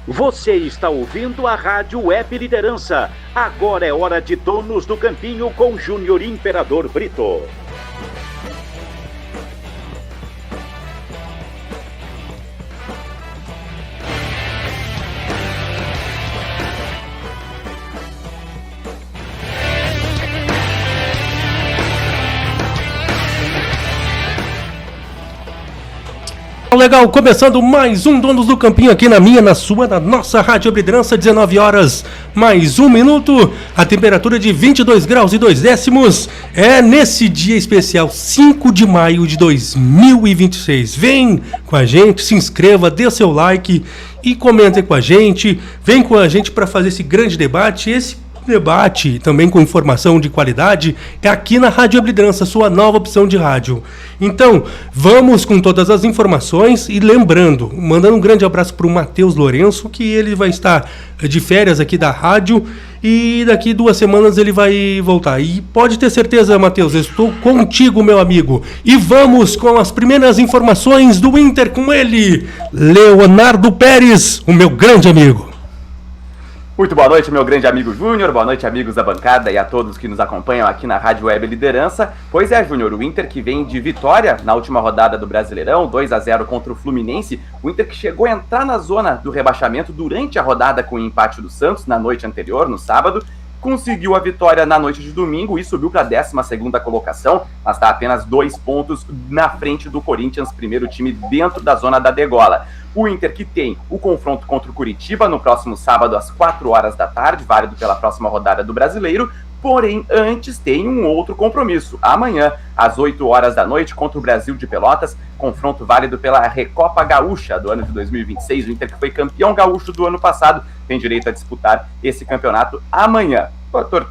Você está ouvindo a Rádio Web Liderança. Agora é hora de Donos do Campinho com Júnior Imperador Brito. Legal, começando mais um Donos do Campinho aqui na nossa Rádio Liderança, 19 horas, mais 1 minuto, a temperatura de 22 graus e 2 décimos, é nesse dia especial, 5 de maio de 2026. Vem com a gente, se inscreva, dê seu like e comente com a gente, vem com a gente para fazer esse grande debate, debate também com informação de qualidade é aqui na Rádio Liderança, sua nova opção de rádio. Então, vamos com todas as informações e lembrando, mandando um grande abraço para o Matheus Lourenço, que ele vai estar de férias aqui da rádio e daqui 2 semanas ele vai voltar. E pode ter certeza, Matheus, eu estou contigo, meu amigo. E vamos com as primeiras informações do Inter com ele, Leonardo Pérez, o meu grande amigo. Muito boa noite, meu grande amigo Júnior, boa noite, amigos da bancada e a todos que nos acompanham aqui na Rádio Web Liderança. Pois é, Júnior, o Inter que vem de vitória na última rodada do Brasileirão, 2-0 contra o Fluminense, o Inter que chegou a entrar na zona do rebaixamento durante a rodada com o empate do Santos na noite anterior, no sábado, conseguiu a vitória na noite de domingo e subiu para a 12ª colocação, mas está apenas 2 pontos na frente do Corinthians, primeiro time dentro da zona da degola. O Inter que tem o confronto contra o Curitiba no próximo sábado às 4 horas da tarde, válido pela próxima rodada do Brasileiro, porém antes tem um outro compromisso, amanhã às 8 horas da noite contra o Brasil de Pelotas, confronto válido pela Recopa Gaúcha do ano de 2026, o Inter que foi campeão gaúcho do ano passado, tem direito a disputar esse campeonato amanhã.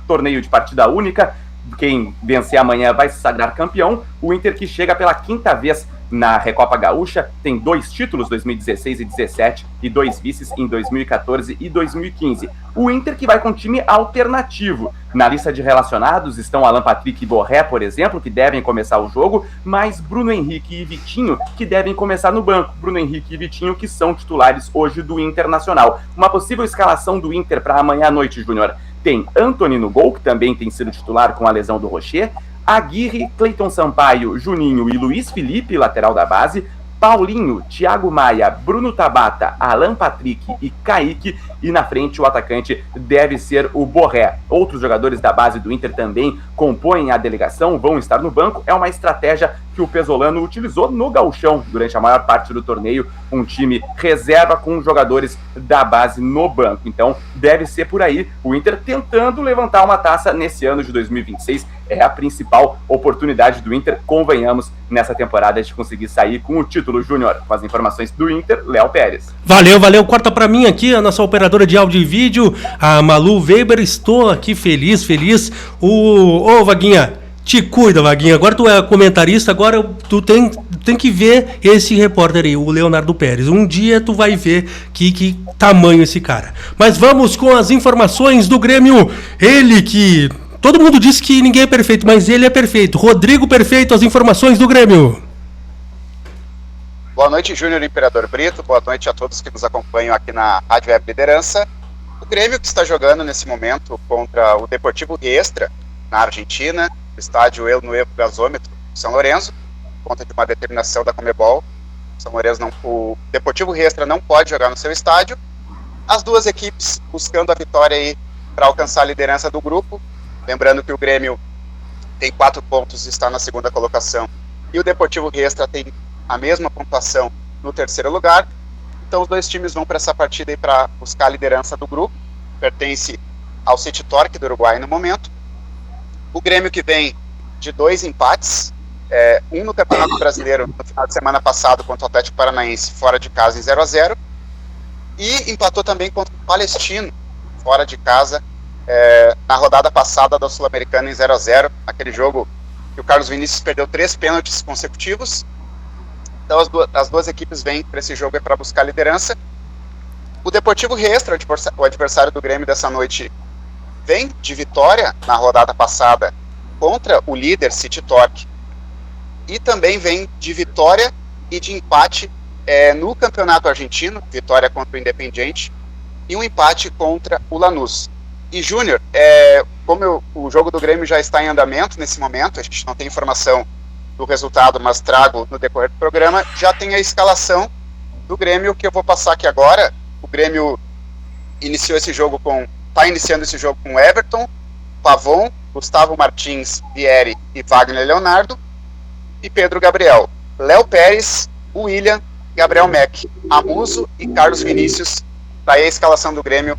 Torneio de partida única, quem vencer amanhã vai se sagrar campeão. O Inter que chega pela 5ª vez na Recopa Gaúcha, tem 2 títulos, 2016 e 2017, e 2 vices em 2014 e 2015. O Inter que vai com time alternativo. Na lista de relacionados estão Alan Patrick e Borré, por exemplo, que devem começar o jogo, mas Bruno Henrique e Vitinho, que devem começar no banco. Bruno Henrique e Vitinho, que são titulares hoje do Internacional. Uma possível escalação do Inter para amanhã à noite, Júnior. Tem Antony no gol, que também tem sido titular com a lesão do Rocher, Aguirre, Cleiton Sampaio, Juninho e Luiz Felipe, lateral da base, Paulinho, Thiago Maia, Bruno Tabata, Alan Patrick e Kaique, e na frente o atacante deve ser o Borré. Outros jogadores da base do Inter também compõem a delegação, vão estar no banco. É uma estratégia que o Pesolano utilizou no Gauchão durante a maior parte do torneio, um time reserva com jogadores da base no banco. Então deve ser por aí, o Inter tentando levantar uma taça nesse ano de 2026, é a principal oportunidade do Inter, convenhamos, nessa temporada de conseguir sair com o título. Júnior, com as informações do Inter, Léo Pérez. Valeu, corta pra mim aqui a nossa operadora de áudio e vídeo, a Malu Weber, estou aqui feliz, ô Vaguinha, te cuida, Vaguinha, agora tu é comentarista, agora tu tem que ver esse repórter aí, o Leonardo Pérez, um dia tu vai ver que tamanho esse cara. Mas vamos com as informações do Grêmio, ele que... Todo mundo diz que ninguém é perfeito, mas ele é perfeito. Rodrigo Perfeito, as informações do Grêmio. Boa noite, Júnior Imperador Brito. Boa noite a todos que nos acompanham aqui na Rádio Web Liderança. O Grêmio que está jogando nesse momento contra o Deportivo Riestra, na Argentina, no estádio El Nuevo Gasômetro, São Lourenço, por conta de uma determinação da Conmebol. O Deportivo Riestra não pode jogar no seu estádio. As duas equipes buscando a vitória aí para alcançar a liderança do grupo. Lembrando que o Grêmio tem 4 pontos e está na 2ª colocação. E o Deportivo Riestra tem a mesma pontuação no 3º lugar. Então os dois times vão para essa partida aí para buscar a liderança do grupo. Pertence ao City Torque do Uruguai no momento. O Grêmio que vem de 2 empates. Um no Campeonato Brasileiro no final de semana passado contra o Atlético Paranaense, fora de casa, em 0-0. E empatou também contra o Palestino, fora de casa, na rodada passada da Sul-Americana em 0-0, aquele jogo que o Carlos Vinícius perdeu 3 pênaltis consecutivos. Então as duas equipes vêm para esse jogo para buscar a liderança. O Deportivo Riestra, o adversário do Grêmio dessa noite, vem de vitória na rodada passada contra o líder City Torque, e também vem de vitória e de empate no Campeonato Argentino, vitória contra o Independiente, e um empate contra o Lanús. E Júnior, como o jogo do Grêmio já está em andamento nesse momento, a gente não tem informação do resultado, mas trago no decorrer do programa, já tem a escalação do Grêmio que eu vou passar aqui agora. O Grêmio está iniciando esse jogo com Everton, Pavon, Gustavo Martins, Vieri e Wagner Leonardo, e Pedro Gabriel, Léo Pérez, William, Gabriel Mack, Amuso e Carlos Vinícius. Daí a escalação do Grêmio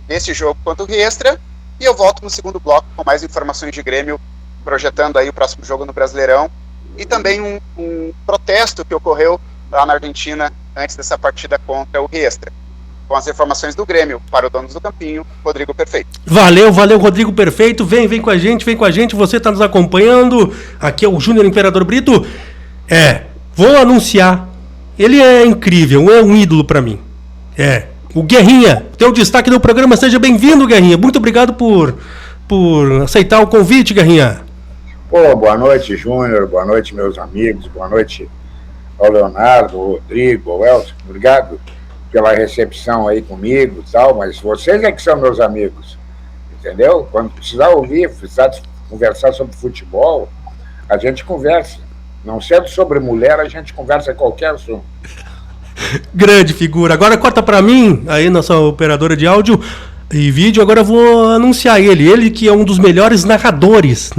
nesse jogo contra o Riestra, e eu volto no segundo bloco com mais informações de Grêmio, projetando aí o próximo jogo no Brasileirão, e também um protesto que ocorreu lá na Argentina antes dessa partida contra o Riestra. Com as informações do Grêmio para o Donos do Campinho, Rodrigo Perfeito. Valeu, Rodrigo Perfeito. Vem com a gente, você está nos acompanhando. Aqui é o Júnior Imperador Brito. Vou anunciar. Ele é incrível, é um ídolo para mim. O Guerrinha, teu destaque do programa, seja bem-vindo, Guerrinha. Muito obrigado por aceitar o convite, Guerrinha. Boa noite, Júnior, boa noite, meus amigos, boa noite ao Leonardo, ao Rodrigo, ao Elcio. Obrigado pela recepção aí comigo e tal, mas vocês é que são meus amigos, entendeu? Quando precisar ouvir, precisar conversar sobre futebol, a gente conversa. Não sendo sobre mulher, a gente conversa qualquer assunto. Grande figura. Agora corta pra mim, aí nossa operadora de áudio e vídeo, agora eu vou anunciar ele que é um dos melhores narradores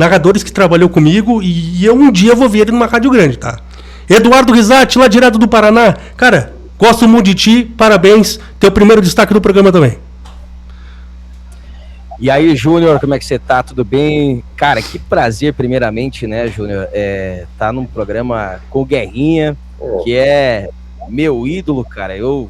que trabalhou comigo, e eu um dia vou ver ele numa rádio grande, tá? Eduardo Risati, lá direto do Paraná. Cara, gosto muito de ti, parabéns, teu primeiro destaque do programa também. E aí, Júnior, como é que você tá? Tudo bem? Cara, que prazer, primeiramente, né, Júnior, tá num programa com o Guerrinha, que é meu ídolo, cara. Eu,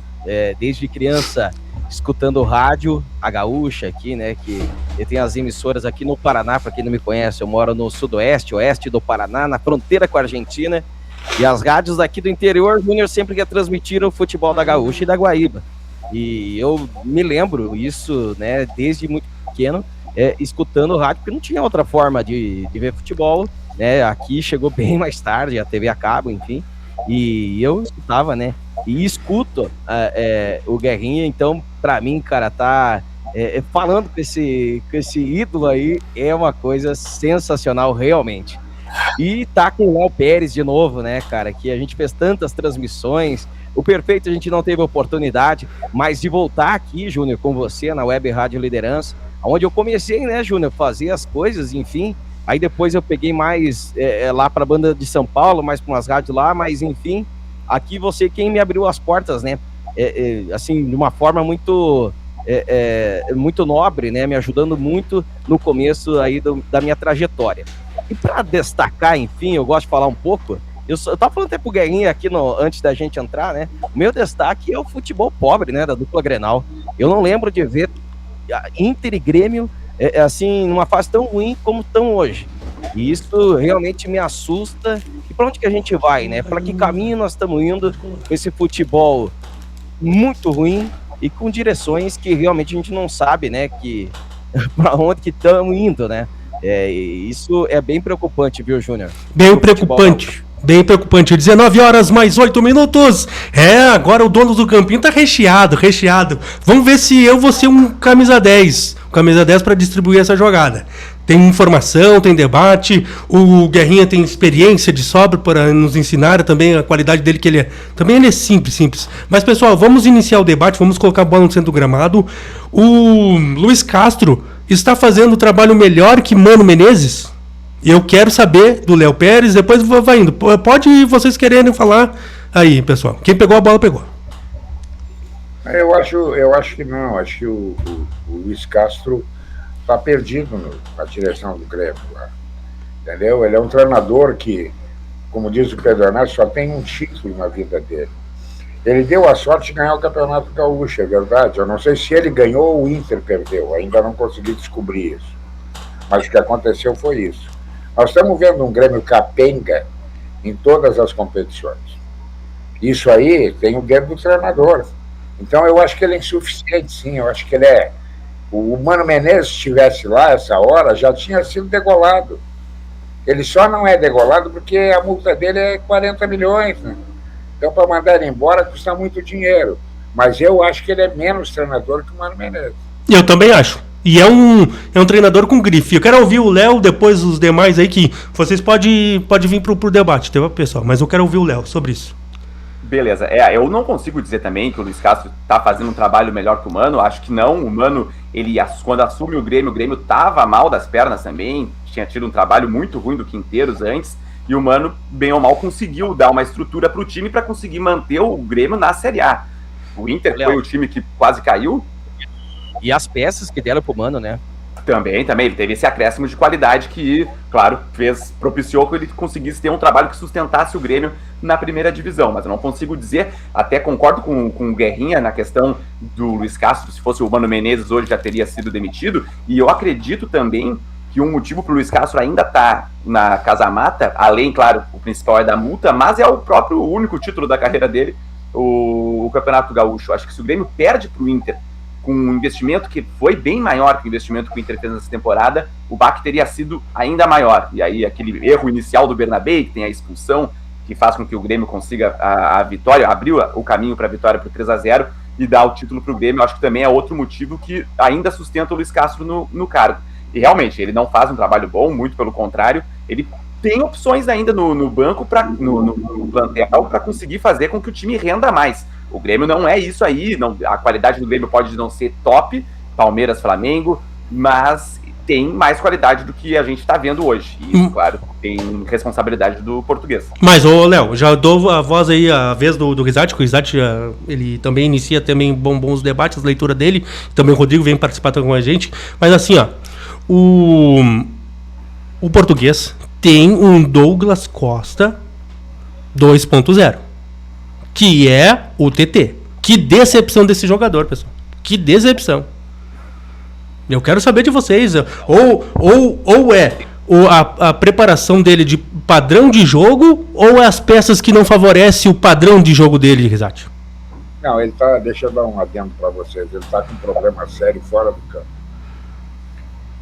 desde criança, escutando rádio, a Gaúcha aqui, né, que eu tenho as emissoras aqui no Paraná, para quem não me conhece, eu moro no sudoeste, oeste do Paraná, na fronteira com a Argentina, e as rádios aqui do interior, Júnior, sempre que transmitiram o futebol da Gaúcha e da Guaíba. E eu me lembro isso, né, desde muito pequeno, escutando rádio, porque não tinha outra forma de ver futebol, né, aqui chegou bem mais tarde, a TV a cabo, enfim, e eu escutava, né, e escuto o Guerrinha, então, pra mim, cara, tá falando com esse ídolo aí, é uma coisa sensacional, realmente. E tá com o Léo Pérez de novo, né, cara, que a gente fez tantas transmissões, o Perfeito a gente não teve oportunidade, mas de voltar aqui, Júnior, com você na Web Rádio Liderança, onde eu comecei, né, Júnior, fazer as coisas, enfim, aí depois eu peguei mais lá pra banda de São Paulo, mais pra umas rádios lá, mas enfim, aqui você quem me abriu as portas, né, assim, de uma forma muito muito nobre, né, me ajudando muito no começo aí da minha trajetória. E para destacar, enfim, eu gosto de falar um pouco, eu tava falando até pro Guerrinha aqui antes da gente entrar, né, o meu destaque é o futebol pobre, né, da dupla Grenal. Eu não lembro de ver Inter e Grêmio assim, numa fase tão ruim como estão hoje. E isso realmente me assusta. E para onde que a gente vai, né? Para que caminho nós estamos indo com esse futebol muito ruim e com direções que realmente a gente não sabe, né? Para onde que estamos indo, né? Isso é bem preocupante, viu, Júnior? Bem preocupante. Bem preocupante. 19 horas mais 8 minutos. Agora o dono do campinho tá recheado. Vamos ver se eu vou ser um camisa 10. Camisa 10 para distribuir essa jogada. Tem informação, tem debate. O Guerrinha tem experiência de sobra para nos ensinar também a qualidade dele, que ele é simples. Mas, pessoal, vamos iniciar o debate, vamos colocar a bola no centro do gramado. O Luiz Castro está fazendo o trabalho melhor que Mano Menezes? Eu quero saber do Léo Pérez, depois vai indo. Pode vocês quererem falar aí, pessoal. Quem pegou a bola, pegou. Eu acho que não. Acho que o Luiz Castro está perdido na direção do Grêmio. Entendeu? Ele é um treinador que, como diz o Pedro Ernesto, só tem um título na vida dele. Ele deu a sorte de ganhar o Campeonato Gaúcho, é verdade. Eu não sei se ele ganhou ou o Inter perdeu. Ainda não consegui descobrir isso. Mas o que aconteceu foi isso. Nós estamos vendo um Grêmio capenga em todas as competições. Isso aí tem o dedo do treinador. Então eu acho que ele é insuficiente, sim. Eu acho que ele é... O Mano Menezes, se estivesse lá essa hora, já tinha sido degolado. Ele só não é degolado porque a multa dele é 40 milhões, né? Então, para mandar ele embora, custa muito dinheiro. Mas eu acho que ele é menos treinador que o Mano Menezes. Eu também acho. E é um treinador com grife. Eu quero ouvir o Léo, depois os demais aí, que vocês podem vir pro debate, tá, pessoal? Mas eu quero ouvir o Léo sobre isso. Beleza. Eu não consigo dizer também que o Luiz Castro tá fazendo um trabalho melhor que o Mano. Acho que não. O Mano, quando assume o Grêmio tava mal das pernas também. Tinha tido um trabalho muito ruim do Quinteiros antes. E o Mano, bem ou mal, conseguiu dar uma estrutura pro time para conseguir manter o Grêmio na Série A. O Inter foi o time que quase caiu. E as peças que deram pro Mano, né? Também, ele teve esse acréscimo de qualidade que, claro, propiciou que ele conseguisse ter um trabalho que sustentasse o Grêmio na primeira divisão, mas eu não consigo dizer, até concordo com o Guerrinha na questão do Luiz Castro, se fosse o Mano Menezes hoje já teria sido demitido, e eu acredito também que um motivo para o Luiz Castro ainda tá na Casa Mata, além, claro, o principal é da multa, mas é o próprio único título da carreira dele, o Campeonato Gaúcho. Acho que se o Grêmio perde para o Inter com um investimento que foi bem maior que o investimento que o Inter fez nessa temporada, o baque teria sido ainda maior. E aí aquele erro inicial do Bernabé, que tem a expulsão, que faz com que o Grêmio consiga a vitória, abriu o caminho para a vitória por 3-0 e dá o título para o Grêmio, acho que também é outro motivo que ainda sustenta o Luiz Castro no cargo. E realmente, ele não faz um trabalho bom, muito pelo contrário, ele tem opções ainda no banco, no plantel, para conseguir fazer com que o time renda mais. O Grêmio não é isso aí, a qualidade do Grêmio pode não ser top, Palmeiras, Flamengo, mas tem mais qualidade do que a gente está vendo hoje. E isso, claro, tem responsabilidade do português. Mas, ô Léo, já dou a voz aí, a vez do Rizati, que o Rizati, ele também inicia também bons debates, a leitura dele, também o Rodrigo vem participar com a gente, mas assim, ó, o português tem um Douglas Costa 2.0, que é o TT. Que decepção desse jogador, pessoal. Que decepção. Eu quero saber de vocês. Ou é a preparação dele de padrão de jogo, ou é as peças que não favorecem o padrão de jogo dele, Rizati? Não, ele tá. Deixa eu dar um adendo para vocês. Ele tá com um problema sério fora do campo.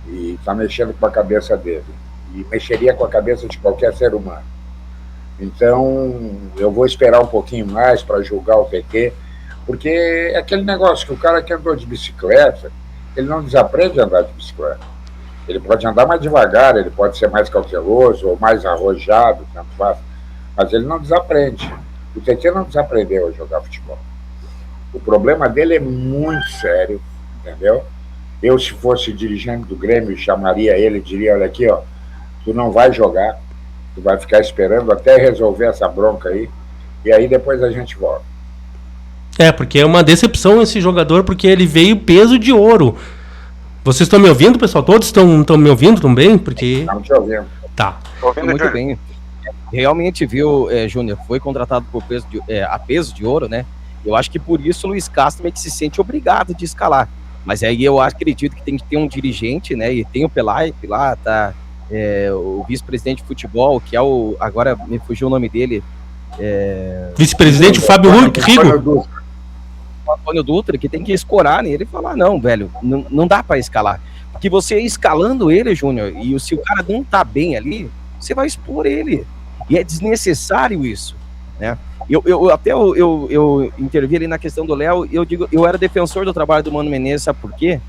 E tá mexendo com a cabeça dele. E mexeria com a cabeça de qualquer ser humano. Então, eu vou esperar um pouquinho mais para julgar o PT, porque é aquele negócio que o cara que andou de bicicleta, ele não desaprende a andar de bicicleta. Ele pode andar mais devagar, ele pode ser mais cauteloso ou mais arrojado, tanto faz, mas ele não desaprende. O TT não desaprendeu a jogar futebol. O problema dele é muito sério, entendeu? Eu, se fosse dirigente do Grêmio, chamaria ele e diria, olha aqui, ó, tu não vai jogar, tu vai ficar esperando até resolver essa bronca aí, e aí depois a gente volta. Porque é uma decepção esse jogador, porque ele veio peso de ouro. Vocês estão me ouvindo, pessoal? Todos estão me ouvindo também? Porque... Estamos te ouvindo. Tá. Muito bem. Realmente, viu, Júnior, foi contratado por a peso de ouro, né? Eu acho que por isso o Luiz Castro meio que se sente obrigado de escalar. Mas aí eu acredito que tem que ter um dirigente, né? E tem o Pelai lá, tá... o vice-presidente de futebol, que é agora me fugiu o nome dele. Vice-presidente Fábio Rico. Antônio Dutra, que tem que escorar nele e falar, não, velho, não dá pra escalar. Porque você escalando ele, Júnior, e se o cara não tá bem ali, você vai expor ele. E é desnecessário isso, né? Eu intervi ali na questão do Léo, eu era defensor do trabalho do Mano Menezes, sabe por quê?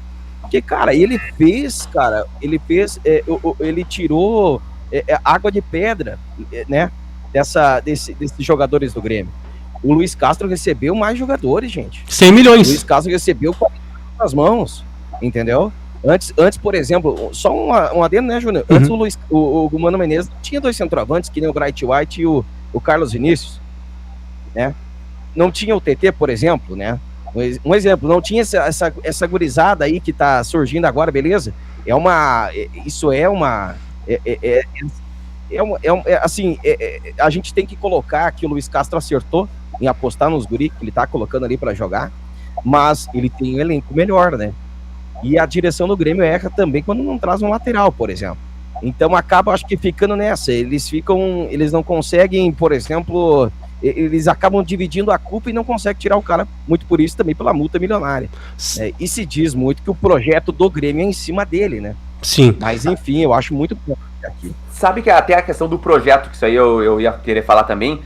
Porque, cara, ele tirou água de pedra, né, desses jogadores do Grêmio. O Luiz Castro recebeu mais jogadores, gente. 100 milhões. O Luiz Castro recebeu 40 nas mãos, entendeu? Antes, por exemplo, só um adendo, né, Júnior? Antes o Mano Menezes tinha 2 centroavantes, que nem o Bright White e o Carlos Vinícius, né? Não tinha o TT, por exemplo, né? Um exemplo, não tinha essa gurizada aí que tá surgindo agora, beleza? A gente tem que colocar que o Luiz Castro acertou em apostar nos guri que ele tá colocando ali para jogar, mas ele tem um elenco melhor, né? E a direção do Grêmio erra também quando não traz um lateral, por exemplo. Então acaba, acho que ficando nessa, eles não conseguem, por exemplo, eles acabam dividindo a culpa e não conseguem tirar o cara, muito por isso também pela multa milionária. E se diz muito que o projeto do Grêmio é em cima dele, né? Sim. Mas enfim, eu acho muito bom aqui. Sabe que até a questão do projeto, que isso aí eu ia querer falar também,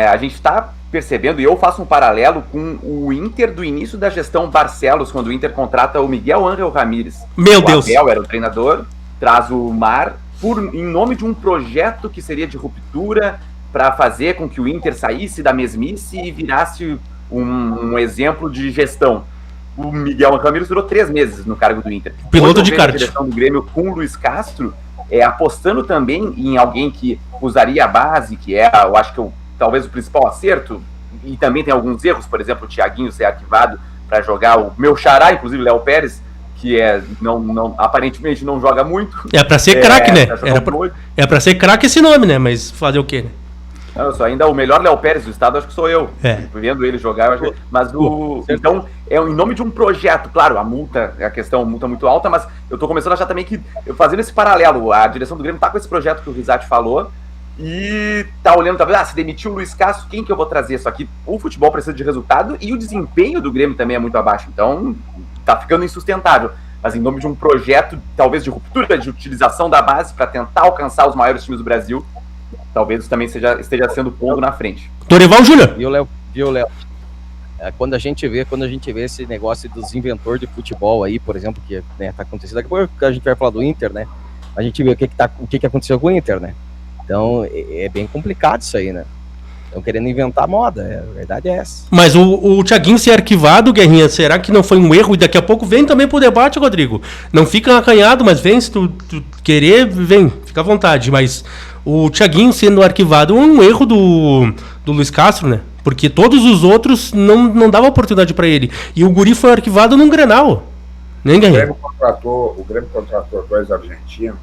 a gente tá percebendo, e eu faço um paralelo com o Inter do início da gestão Barcelos, quando o Inter contrata o Miguel Ángel Ramírez. Meu Deus! O Abel era o treinador, traz o Mar em nome de um projeto que seria de ruptura para fazer com que o Inter saísse da mesmice e virasse um exemplo de gestão. O Miguel Ramírez durou 3 meses no cargo do Inter. Piloto de kart. A direção do Grêmio com o Luiz Castro, apostando também em alguém que usaria a base, que eu acho que talvez o principal acerto, e também tem alguns erros, por exemplo, o Thiaguinho ser arquivado para jogar o meu xará, inclusive Léo Pérez, que aparentemente não joga muito. É pra ser craque, né? É pra ser craque esse nome, né? Mas fazer o quê, né? Não, eu sou ainda o melhor Léo Pérez do estado, acho que sou eu. Vendo ele jogar, eu acho que... Mas então, em nome de um projeto, claro, a multa muito alta, mas eu tô começando a achar também que, fazendo esse paralelo, a direção do Grêmio tá com esse projeto que o Rizatti falou, e tá olhando, talvez, se demitiu o Luiz Castro, quem que eu vou trazer? Só que o futebol precisa de resultado e o desempenho do Grêmio também é muito abaixo, então tá ficando insustentável. Mas em nome de um projeto, talvez de ruptura, de utilização da base para tentar alcançar os maiores times do Brasil, talvez isso também esteja sendo pondo na frente. Dorival Júnior. Viu, Léo? Quando a gente vê esse negócio dos inventores de futebol aí, por exemplo, que tá acontecendo, daqui a pouco a gente vai falar do Inter, né? A gente vê o que aconteceu com o Inter, né? Então, é bem complicado isso aí, né? Estão querendo inventar moda, a verdade é essa. Mas o Thiaguinho ser arquivado, Guerrinha, será que não foi um erro? E daqui a pouco vem também pro debate, Rodrigo. Não fica acanhado, mas vem, se tu querer, vem, fica à vontade. Mas o Thiaguinho sendo arquivado é um erro do Luiz Castro, né? Porque todos os outros não davam oportunidade pra ele. E o guri foi arquivado num Grenal. Nem Guerrinha. O Grêmio contratou 2 argentinos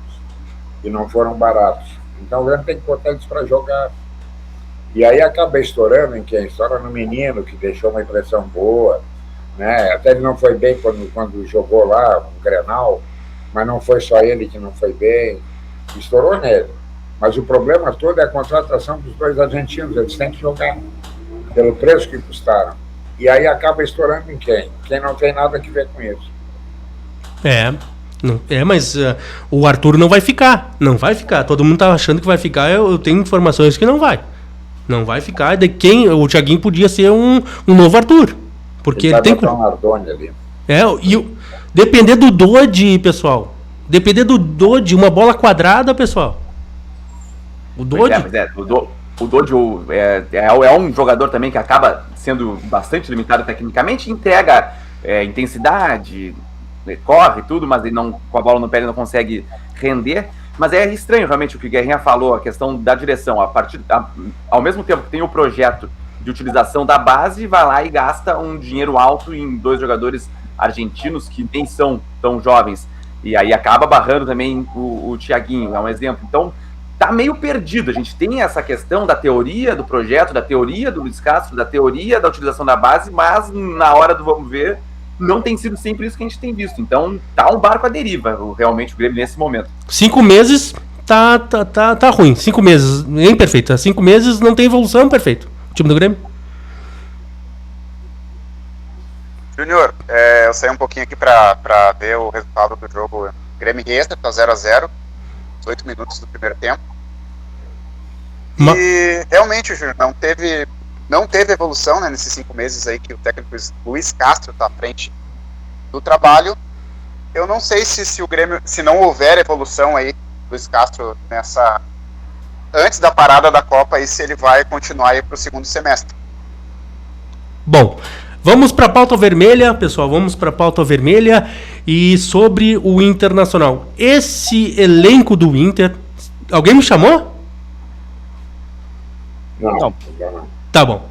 e não foram baratos. Então o Grêmio tem que botar eles para jogar. E aí acaba estourando em quem? Estoura no menino, que deixou uma impressão boa, né? Até ele não foi bem quando jogou lá, o Grenal, mas não foi só ele que não foi bem. Estourou nele. Mas o problema todo é a contratação dos 2 argentinos. Eles têm que jogar pelo preço que custaram. E aí acaba estourando em quem? Quem não tem nada a ver com isso. Mas o Arthur não vai ficar. Não vai ficar. Todo mundo tá achando que vai ficar. Eu tenho informações que não vai. Não vai ficar. O Thiaguinho podia ser um novo Arthur. Porque ele tem um Ardoni ali. Depender do Dodge, pessoal. Depender do Dodge, uma bola quadrada, pessoal. O Dodge. O Dodge é um jogador também que acaba sendo bastante limitado tecnicamente, entrega intensidade, corre tudo, mas ele com a bola no pé ele não consegue render. Mas é estranho realmente o que o Guerrinha falou, a questão da direção. Ao mesmo tempo que tem o projeto de utilização da base, vai lá e gasta um dinheiro alto em 2 jogadores argentinos que nem são tão jovens. E aí acaba barrando também o Thiaguinho, é um exemplo. Então, tá meio perdido. A gente tem essa questão da teoria do projeto, da teoria do Luiz Castro, da teoria da utilização da base, mas na hora do vamos ver, não tem sido sempre isso que a gente tem visto. Então, tá um barco à deriva, realmente, o Grêmio nesse momento. 5 meses tá ruim. 5 meses, nem perfeito. 5 meses não tem evolução, perfeito. O time do Grêmio. Júnior, eu saí um pouquinho aqui pra ver o resultado do jogo. Grêmio e Extra, tá 0-0. 8 minutos do primeiro tempo. E realmente, Júnior, não teve evolução, né, nesses 5 meses aí que o técnico Luiz Castro está à frente do trabalho. Eu não sei se o Grêmio, se não houver evolução aí, Luiz Castro, antes da parada da Copa, aí, se ele vai continuar aí para o segundo semestre. Bom, vamos para a pauta vermelha, pessoal, vamos para a pauta vermelha e sobre o Internacional. Esse elenco do Inter, alguém me chamou? Não. Tá bom,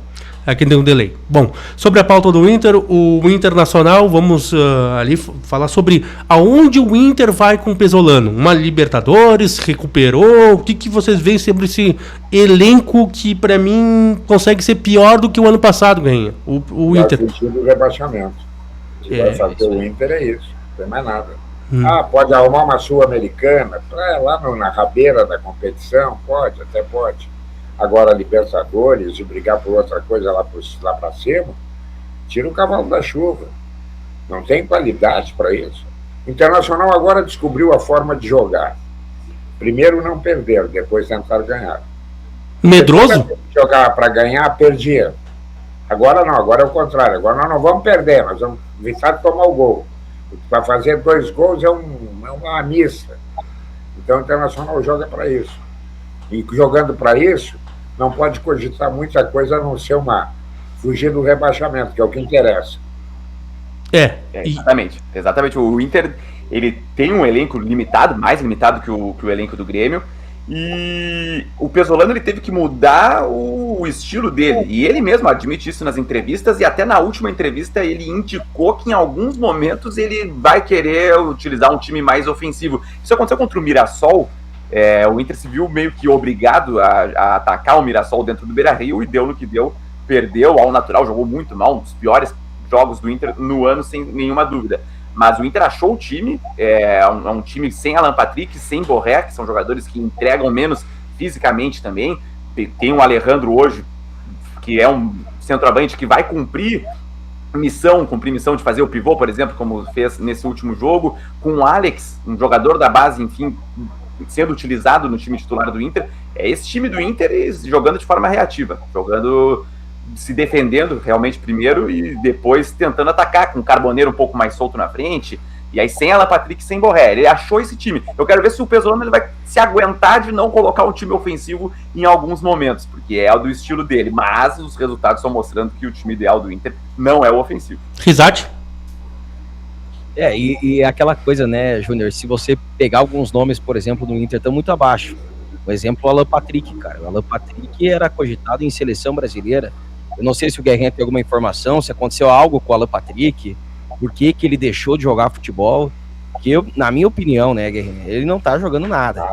aqui tem um delay. Bom, sobre a pauta do Inter, o Internacional, vamos ali falar sobre aonde o Inter vai com o Pesolano. Uma Libertadores, recuperou, o que vocês veem sobre esse elenco que pra mim consegue ser pior do que o ano passado, Ganha? O Inter. Vai sentido o rebaixamento. Vai fazer o Inter é isso, não tem mais nada. Pode arrumar uma Sul-Americana, lá na rabeira da competição, até pode. Agora Libertadores e brigar por outra coisa lá para cima, tira o cavalo da chuva. Não tem qualidade para isso. O Internacional agora descobriu a forma de jogar. Primeiro não perder, depois tentar ganhar. Medroso? Jogar para ganhar, perdia. Agora não, agora é o contrário. Agora nós não vamos perder, nós vamos evitar de tomar o gol. Para fazer 2 gols é uma missa. Então o Internacional joga para isso. E jogando para isso, não pode cogitar muita coisa a não ser fugir do rebaixamento, que é o que interessa. Exatamente. O Inter, ele tem um elenco limitado, mais limitado que o elenco do Grêmio, e o Pesolano ele teve que mudar o estilo dele, e ele mesmo admite isso nas entrevistas, e até na última entrevista ele indicou que em alguns momentos ele vai querer utilizar um time mais ofensivo. Isso aconteceu contra o Mirassol. O Inter se viu meio que obrigado a atacar o Mirassol dentro do Beira-Rio, e deu no que deu, perdeu ao natural, jogou muito mal, um dos piores jogos do Inter no ano, sem nenhuma dúvida. Mas o Inter achou o time, é um time sem Alan Patrick, sem Borré, que são jogadores que entregam menos fisicamente também. Tem o Alejandro hoje, que é um centroavante que vai cumprir missão de fazer o pivô, por exemplo, como fez nesse último jogo, com o Alex, um jogador da base, enfim, sendo utilizado no time titular do Inter. É esse time do Inter jogando de forma reativa, se defendendo realmente primeiro e depois tentando atacar, com o Carboneiro um pouco mais solto na frente, e aí sem Alan Patrick, sem Borré. Ele achou esse time. Eu quero ver se o Pesolano ele vai se aguentar de não colocar um time ofensivo em alguns momentos, porque é do estilo dele, mas os resultados estão mostrando que o time ideal do Inter não é o ofensivo. Risate? E aquela coisa, né, Júnior, se você pegar alguns nomes, por exemplo, no Inter, estão muito abaixo. Por exemplo, o Alan Patrick, cara. O Alan Patrick era cogitado em seleção brasileira. Eu não sei se o Guerrinha tem alguma informação, se aconteceu algo com o Alan Patrick, por que ele deixou de jogar futebol. Porque, na minha opinião, né, Guerrinha, ele não tá jogando nada.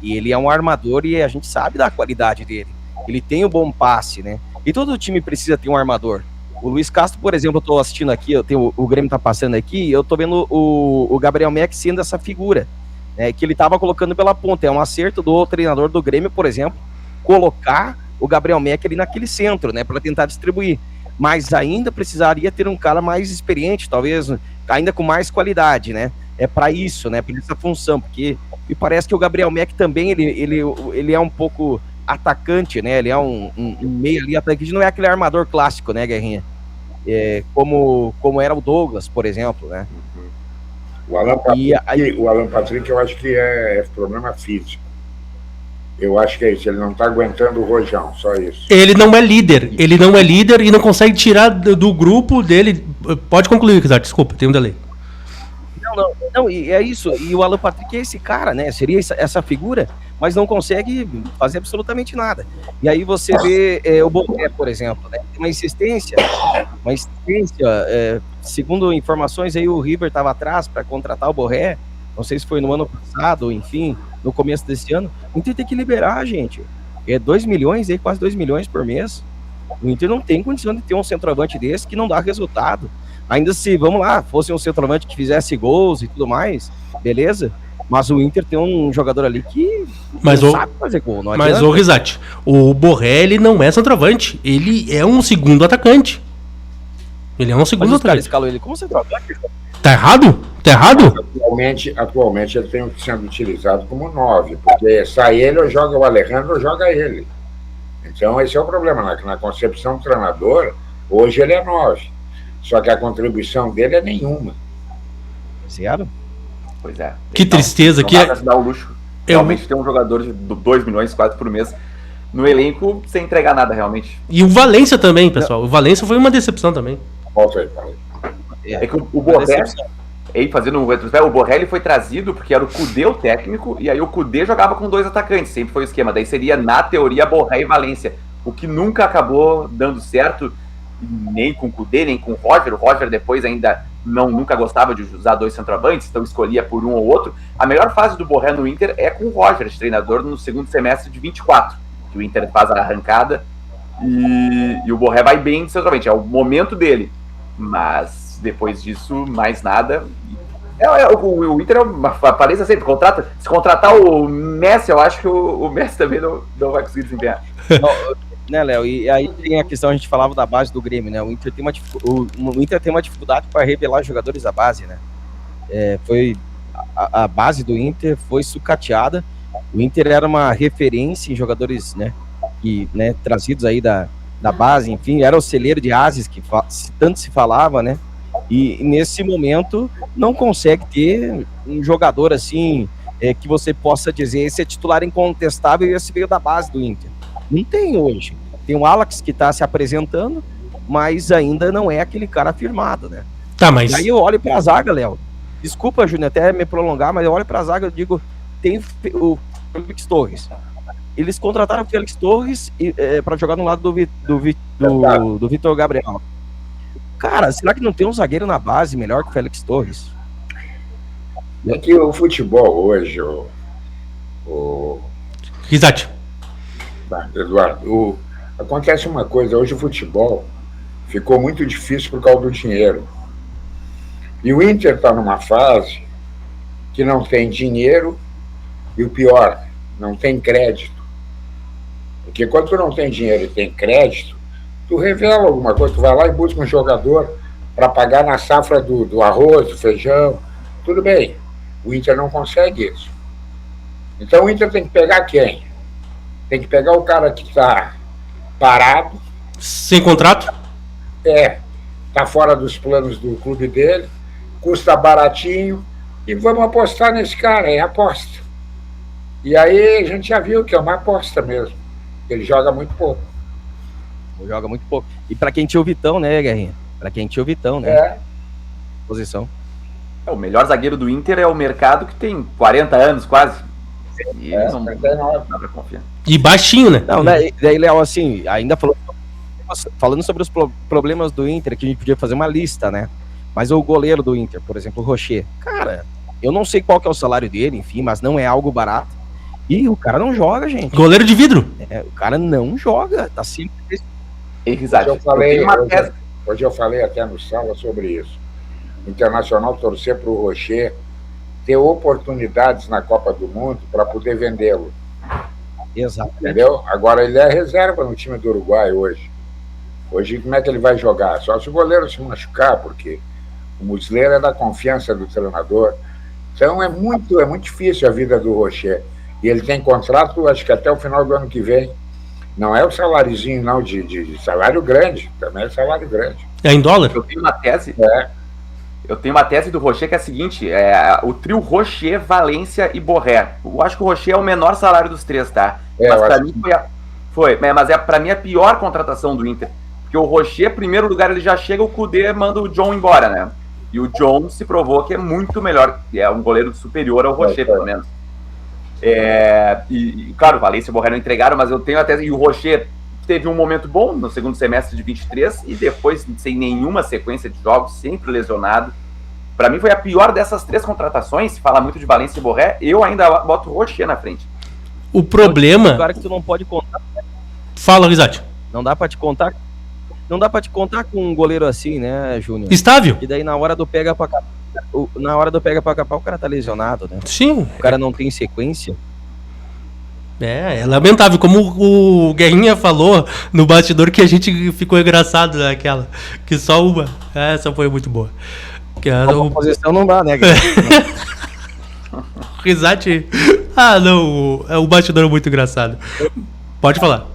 E ele é um armador e a gente sabe da qualidade dele. Ele tem um bom passe, né? E todo time precisa ter um armador. O Luiz Castro, por exemplo, eu tô assistindo aqui, o Grêmio tá passando aqui, e eu tô vendo o Gabriel Meck sendo essa figura, né, que ele tava colocando pela ponta. É um acerto do treinador do Grêmio, por exemplo, colocar o Gabriel Meck ali naquele centro, né, para tentar distribuir. Mas ainda precisaria ter um cara mais experiente, talvez ainda com mais qualidade, né? É para isso, né, para essa função, porque me parece que o Gabriel Meck também, ele é um pouco atacante, né? Ele é um meio ali atacante, não é aquele armador clássico, né, Guerrinha? Como era o Douglas, por exemplo, né? O Alan Patrick, eu acho que é problema físico. Eu acho que é isso, ele não tá aguentando o rojão, só isso. Ele não é líder e não consegue tirar do grupo dele. Pode concluir, Kizar, desculpa, tem um delay. Não, e é isso, e o Alan Patrick é esse cara, né, seria essa figura, mas não consegue fazer absolutamente nada. E aí você vê o Borré, por exemplo, né, tem uma insistência, segundo informações aí o River estava atrás para contratar o Borré, não sei se foi no ano passado, ou enfim, no começo desse ano. O Inter tem que liberar, gente, 2 milhões, quase 2 milhões por mês. O Inter não tem condição de ter um centroavante desse que não dá resultado. Ainda se, vamos lá, fosse um centroavante que fizesse gols e tudo mais, beleza? Mas o Inter tem um jogador ali que não sabe fazer gol. Mas, Risate, o Borré, ele não é centroavante. Ele é um segundo atacante. Ele é um segundo atacante. Escalou ele como centroavante? Tá errado? Atualmente ele tem sendo utilizado como 9, porque sai ele ou joga o Alejandro ou joga ele. Então esse é o problema. Na concepção do treinador, hoje ele é 9. Só que a contribuição dele é nenhuma. Certo? Pois é. Que tristeza. Não dá pra se dar o luxo. Realmente tem um jogador de 2 milhões quase por mês no elenco sem entregar nada, realmente. E o Valência também, pessoal. O Valência foi uma decepção também. Volta aí. É que o Borré, aí fazendo um retrospecto, o Borré ele foi trazido porque era o Kudê o técnico, e aí o Kudê jogava com 2 atacantes, sempre foi o esquema. Daí seria, na teoria, Borré e Valência. O que nunca acabou dando certo, nem com o Kudê, nem com o Roger. O Roger depois ainda nunca gostava de usar 2 centroavantes, então escolhia por um ou outro. A melhor fase do Borré no Inter é com o Roger, de treinador, no segundo semestre de 24, que o Inter faz a arrancada e o Borré vai bem de centroavante, é o momento dele. Mas depois disso, mais nada. O Inter é uma aparência sempre. Se contratar o Messi, eu acho que o Messi também não vai conseguir desempenhar. Né, Léo? E aí tem a questão, a gente falava da base do Grêmio, né? O Inter tem uma dificuldade para revelar jogadores da base, né? A base do Inter foi sucateada. O Inter era uma referência em jogadores, né? Trazidos aí da base, enfim, era o celeiro de ases que tanto se falava, né? E nesse momento não consegue ter um jogador assim que você possa dizer esse é titular incontestável e esse veio da base do Inter. Não tem hoje. Tem o Alex que está se apresentando, mas ainda não é aquele cara afirmado, né? Tá, mas... E aí eu olho pra zaga, Léo. Desculpa, Júnior, até me prolongar, mas eu olho pra zaga e digo, tem o Félix Torres. Eles contrataram o Félix Torres pra jogar no lado do Vitor Gabriel. Cara, será que não tem um zagueiro na base melhor que o Félix Torres? É que o futebol hoje, Risate. Eduardo, acontece uma coisa, hoje o futebol ficou muito difícil por causa do dinheiro. E o Inter está numa fase que não tem dinheiro e o pior, não tem crédito. Porque quando tu não tem dinheiro e tem crédito, tu revela alguma coisa, tu vai lá e busca um jogador para pagar na safra do arroz, do feijão, tudo bem. O Inter não consegue isso. Então o Inter tem que pegar quem? Tem que pegar o cara que está parado. Sem contrato? Está fora dos planos do clube dele, custa baratinho, e vamos apostar nesse cara, é aposta. E aí a gente já viu que é uma aposta mesmo. Ele joga muito pouco. Joga muito pouco. E pra quem tinha o Vitão, né, Guerrinha? Pra quem tinha o Vitão, né? Posição. O melhor zagueiro do Inter é o Mercado, que tem 40 anos quase. E não dá pra confiar. E baixinho, né? Não, daí, Léo, assim, ainda falando sobre os problemas do Inter, que a gente podia fazer uma lista, né? Mas o goleiro do Inter, por exemplo, o Rocher. Cara, eu não sei qual que é o salário dele, enfim, mas não é algo barato. E o cara não joga, gente. Goleiro de vidro. O cara não joga, tá sempre... Hoje eu falei até no sala sobre isso. O Internacional torcer para o Rocher ter oportunidades na Copa do Mundo para poder vendê-lo. Exato. Entendeu? Agora ele é reserva no time do Uruguai hoje. Hoje como é que ele vai jogar? Só se o goleiro se machucar, porque o Muslera é da confiança do treinador. Então é muito difícil a vida do Rocher. E ele tem contrato, acho que até o final do ano que vem. Não é o saláriozinho, não, de salário grande. Também é salário grande. É em dólar? Eu tenho uma tese. Eu tenho uma tese do Rocher que é a seguinte: o trio Rocher, Valência e Borré. Eu acho que o Rocher é o menor salário dos três, tá? Mas pra mim mas pra mim a pior contratação do Inter. Porque o Rocher, em primeiro lugar, ele já chega, o Kudê manda o John embora, né? E o John se provou que é muito melhor, que é um goleiro superior ao Rocher, pelo menos. Claro, o Valência e o Borré não entregaram, mas eu tenho a tese. E o Rocher teve um momento bom no segundo semestre de 23 e depois sem nenhuma sequência de jogos, sempre lesionado. Pra mim foi a pior dessas três contratações. Se fala muito de Valência e Borré, eu ainda boto o Rocher na frente. O problema... Agora que tu não pode contar... Fala, Risate. Não dá pra te contar com um goleiro assim, né, Júnior? Estável. E daí na hora do pega pra capar, o cara tá lesionado, né? Sim. O cara não tem sequência. É lamentável, como o Guerrinha falou no bastidor, que a gente ficou engraçado naquela, que só uma, essa foi muito boa. Que a posição não dá, né? Risate, não, o bastidor é muito engraçado. Pode falar.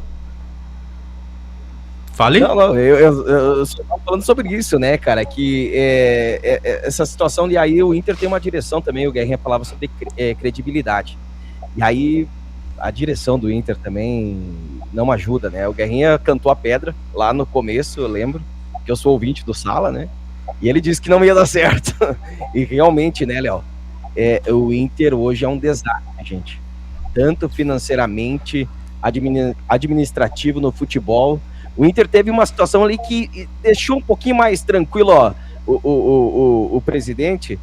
Fale. Não, eu só tava falando sobre isso, né, cara, que essa situação de aí o Inter tem uma direção também, o Guerrinha falava sobre credibilidade. E aí a direção do Inter também não ajuda, né? O Guerrinha cantou a pedra lá no começo, eu lembro, que eu sou ouvinte do Sala, né? E ele disse que não ia dar certo. E realmente, né, Léo? O Inter hoje é um desastre, gente. Tanto financeiramente, administrativo no futebol. O Inter teve uma situação ali que deixou um pouquinho mais tranquilo, ó, o presidente...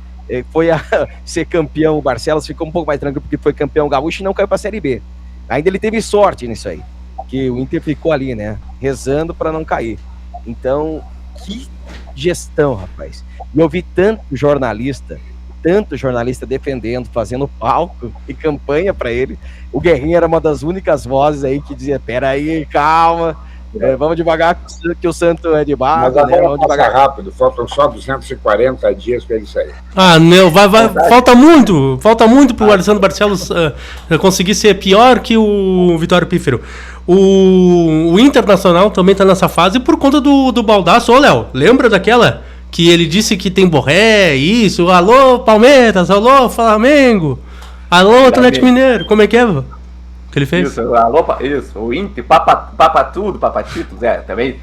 foi a ser campeão, o Barcelos ficou um pouco mais tranquilo porque foi campeão gaúcho e não caiu pra Série B. Ainda ele teve sorte nisso aí, que o Inter ficou ali, né, rezando para não cair. Então, que gestão, rapaz. E eu vi tanto jornalista defendendo, fazendo palco e campanha para ele. O Guerrinha era uma das únicas vozes aí que dizia, peraí, calma, Vamos devagar, que o santo é de barro. Mas agora Vamos passa devagar. rápido, faltam só 240 dias para ele sair. Ah, não, falta muito pro Alessandro Barcelos conseguir ser pior que o Vitório Pífero. O Internacional também tá nessa fase por conta do Baldasso. Ô, Léo, lembra daquela que ele disse que tem Borré, isso, alô Palmeiras, alô Flamengo, alô Atlético Mineiro, como é que é, vô? Que ele fez? Isso, alô, isso, o Inter, papatudo, papatitos, também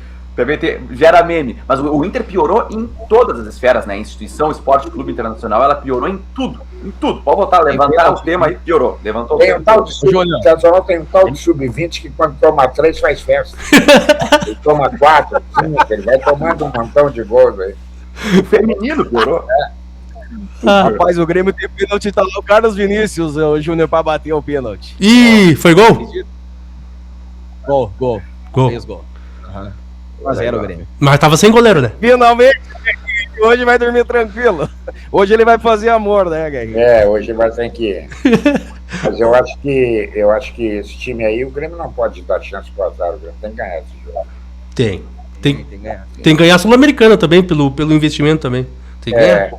gera meme. Mas o Inter piorou em todas as esferas, né? Instituição, esporte, clube internacional, ela piorou em tudo. Pode voltar, levantar o tema aí, piorou. Levantou tem o tal de Internacional tem um tal de sub-20 que quando toma 3 faz festa. Ele toma 4, 5, ele vai tomando um montão de gols aí. O feminino piorou. Rapaz, o Grêmio tem pênalti, tá lá o Carlos Vinícius, o Júnior, pra bater o pênalti. Ih, foi gol? Gol. 3 gols. 1-0 o Grêmio. Mas tava sem goleiro, né? Finalmente, hoje vai dormir tranquilo. Hoje ele vai fazer amor, né, Guerrinha? Hoje vai ter que ir. Mas eu acho que esse time aí, o Grêmio não pode dar chance pro azar, o Grêmio tem que ganhar esse jogo. Tem que ganhar a Sul-Americana também, pelo investimento também. Tem que ganhar.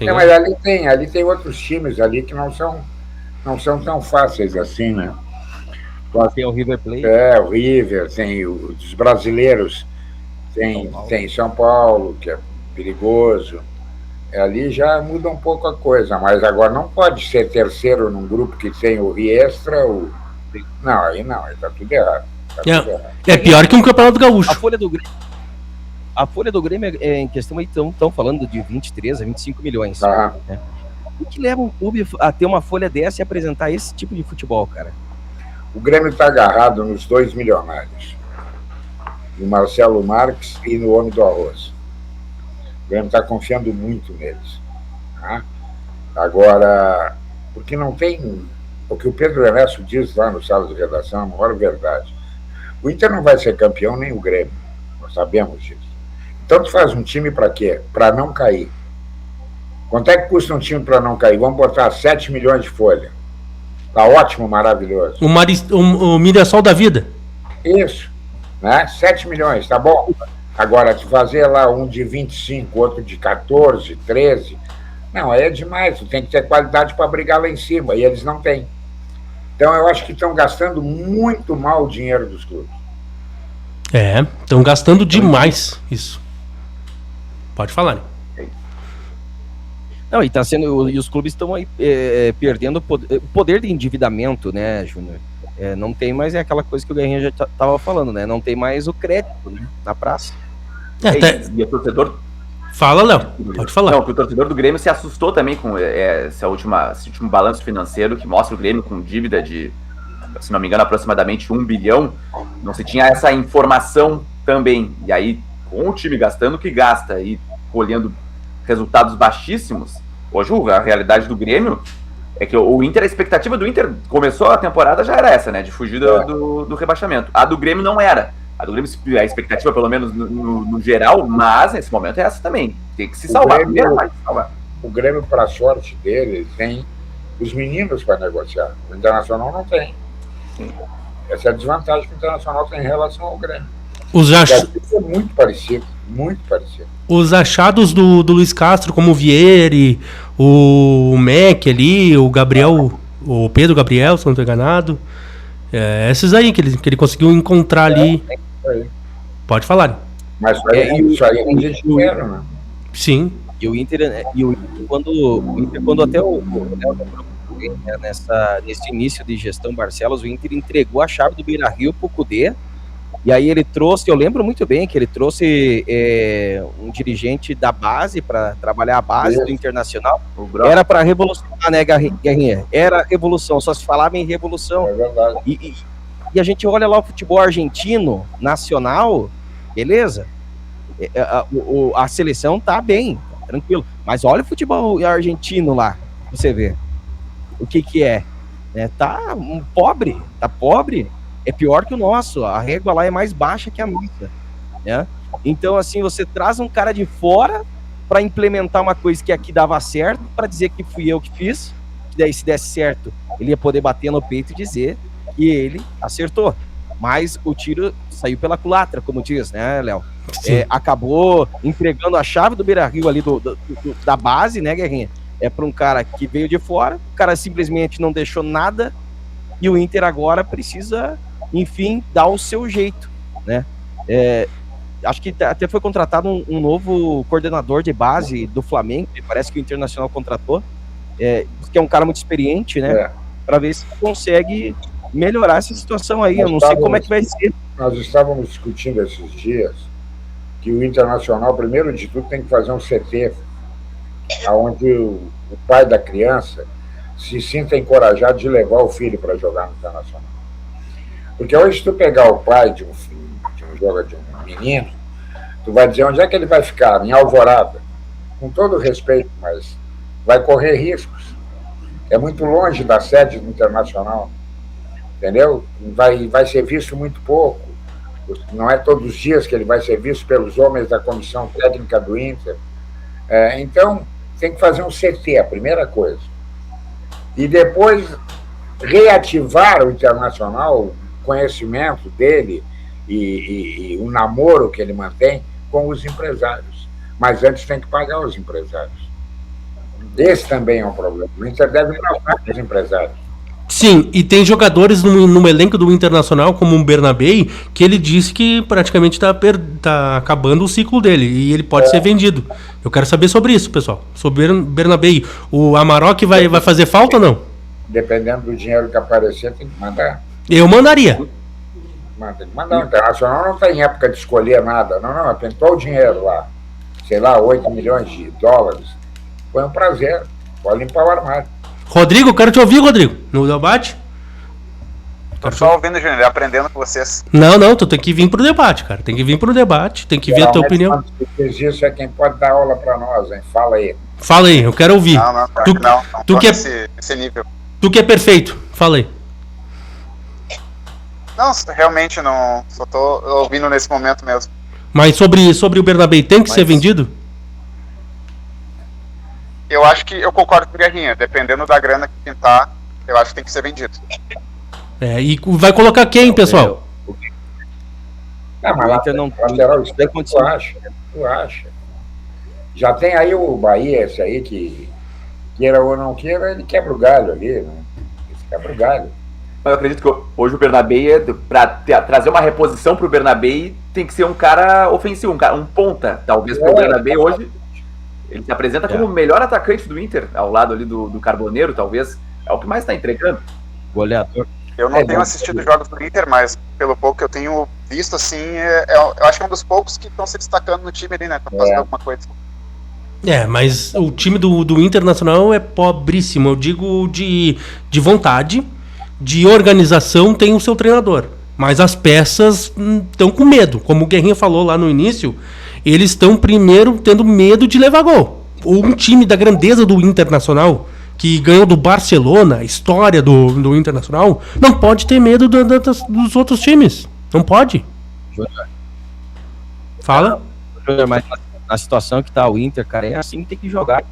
Mas ali tem outros times ali que não são tão fáceis assim, né? Tem o River Plate. O River, tem os brasileiros, tem São Paulo, que é perigoso. Ali já muda um pouco a coisa, mas agora não pode ser terceiro num grupo que tem o Riestra, Não, aí tá tudo errado. É pior que um Campeonato Gaúcho. A folha do Grêmio em questão aí estão falando de 23 a 25 milhões. Né? O que leva um clube a ter uma folha dessa e apresentar esse tipo de futebol, cara? O Grêmio está agarrado nos 2 milionários. No Marcelo Marques e no Homem do Arroz. O Grêmio está confiando muito neles. Tá? Agora, porque não tem... O que o Pedro Ernesto diz lá no sala de redação é a maior verdade. O Inter não vai ser campeão, nem o Grêmio. Nós sabemos disso. Então, tu faz um time para quê? Para não cair. Quanto é que custa um time para não cair? Vamos botar 7 milhões de folha. Tá ótimo, maravilhoso. O Mirassol da vida. Isso. Né? 7 milhões, tá bom. Agora, tu fazer lá um de 25, outro de 14, 13... Não, aí é demais. Tu tem que ter qualidade para brigar lá em cima. E eles não têm. Então, eu acho que estão gastando muito mal o dinheiro dos clubes. Estão gastando demais isso. Pode falar, né? Não, e os clubes estão aí perdendo o poder de endividamento, né, Júnior? Não tem mais aquela coisa que o Guerrinha já estava falando, né? Não tem mais o crédito, né, na praça. E o torcedor... Fala, Léo. Pode falar. Não, que o torcedor do Grêmio se assustou também com esse último balanço financeiro que mostra o Grêmio com dívida de, se não me engano, aproximadamente 1 bilhão. Não se tinha essa informação também. E aí, com o time gastando o que gasta e colhendo resultados baixíssimos, hoje a realidade do Grêmio é que o Inter, a expectativa do Inter começou a temporada já era essa, né? De fugir do rebaixamento. A do Grêmio não era. A do Grêmio, a expectativa, pelo menos no geral, mas nesse momento é essa também. Tem que se salvar. O Grêmio, para a sorte dele, tem os meninos para negociar. O Internacional não tem. Sim. Essa é a desvantagem que o Internacional tem em relação ao Grêmio. É muito parecido, muito parecido. Os achados do Luiz Castro, como o Vieri, o Mac ali, o Gabriel, o Pedro Gabriel, se não estou enganado. Esses aí que ele conseguiu encontrar ali. Pode falar. Mas isso aí é dinheiro, né? Sim. E o Inter, quando até o nesse início de gestão Barcelos, o Inter entregou a chave do Beira-Rio pro Cudê. E aí ele trouxe, eu lembro muito bem que ele trouxe um dirigente da base para trabalhar a base do Internacional. Era para revolucionar, né, Guerrinha? Era revolução, só se falava em revolução. É verdade. E a gente olha lá o futebol argentino, nacional, beleza? A seleção tá bem, tranquilo. Mas olha o futebol argentino lá, você vê. O que é? Tá pobre, é pior que o nosso, a régua lá é mais baixa que a nossa, né? Então, assim, você traz um cara de fora para implementar uma coisa que aqui dava certo, para dizer que fui eu que fiz, que daí se desse certo, ele ia poder bater no peito e dizer que ele acertou. mas o tiro saiu pela culatra, como diz, né, Léo? Acabou entregando a chave do Beira-Rio ali da base, né, Guerrinha? Para um cara que veio de fora, o cara simplesmente não deixou nada, e o Inter agora precisa, enfim, dar o seu jeito, né? Acho que até foi contratado um novo coordenador de base do Flamengo, que parece que o Internacional contratou, que é um cara muito experiente, né? Para ver se consegue melhorar essa situação aí. Eu não sei como é que vai ser. Nós estávamos discutindo esses dias que o Internacional, primeiro de tudo, tem que fazer um CT onde o pai da criança se sinta encorajado de levar o filho para jogar no Internacional. Porque hoje, se tu pegar o pai de um menino, tu vai dizer onde é que ele vai ficar, em Alvorada, com todo respeito, mas vai correr riscos. É muito longe da sede do Internacional, entendeu? Vai ser visto muito pouco. Não é todos os dias que ele vai ser visto pelos homens da comissão técnica do Inter. Então, tem que fazer um CT, a primeira coisa. E depois reativar o Internacional, o conhecimento dele e o namoro que ele mantém com os empresários. Mas antes tem que pagar os empresários. Esse também é um problema. O Inter deve pagar os empresários. Sim, e tem jogadores no elenco do Internacional, como o Bernabei, que ele disse que praticamente tá acabando o ciclo dele e ele pode ser vendido. Eu quero saber sobre isso, pessoal. Sobre o Bernabei. O Amarok vai fazer falta ou não? Dependendo do dinheiro que aparecer, tem que mandar. Eu mandaria. Tem que mandar. O Internacional não está em época de escolher nada. Não, tentou o dinheiro lá. Sei lá, 8 milhões de dólares. Foi um prazer. Pode limpar o armário. Rodrigo, quero te ouvir, Rodrigo, no debate. Tô só ouvindo, Júnior, aprendendo com vocês. Não, tu tem que vir pro debate, cara. Tem que vir pro debate, tem que ver a tua opinião. Quem fez isso é quem pode dar aula pra nós, hein? Fala aí. Fala aí, eu quero ouvir. Não, tu que é nesse nível. Tu que é perfeito, fala aí. Não, realmente não, só tô ouvindo nesse momento mesmo. Mas sobre o Bernabei, tem que ser vendido? Eu acho que eu concordo com o Guerrinha, dependendo da grana que pintar, eu acho que tem que ser vendido. E vai colocar quem, pessoal? Mas lateral esquerdo, tu acha? Já tem aí o Bahia, esse aí que, queira ou não queira, ele quebra o galho ali, né? Ele quebra o galho. Mas eu acredito que hoje o Bernabei, para trazer uma reposição pro Bernabei, tem que ser um cara ofensivo, um ponta, talvez, porque o Bernabei hoje... Ele se apresenta como o melhor atacante do Inter, ao lado ali do Carboneiro, talvez. É o que mais está entregando. Goleador. Eu não tenho assistido jogos do Inter, mas pelo pouco que eu tenho visto, assim, eu acho que é um dos poucos que estão se destacando no time ali, né? Pra fazer alguma coisa. Mas o time do Internacional é pobríssimo. Eu digo de vontade, de organização, tem o seu treinador. Mas as peças estão com medo. Como o Guerrinha falou lá no início, eles estão primeiro tendo medo de levar gol. Um time da grandeza do Internacional, que ganhou do Barcelona, a história do Internacional, não pode ter medo dos outros times. Não pode. Fala. Mas na situação que tá o Inter, cara, é assim que tem que jogar.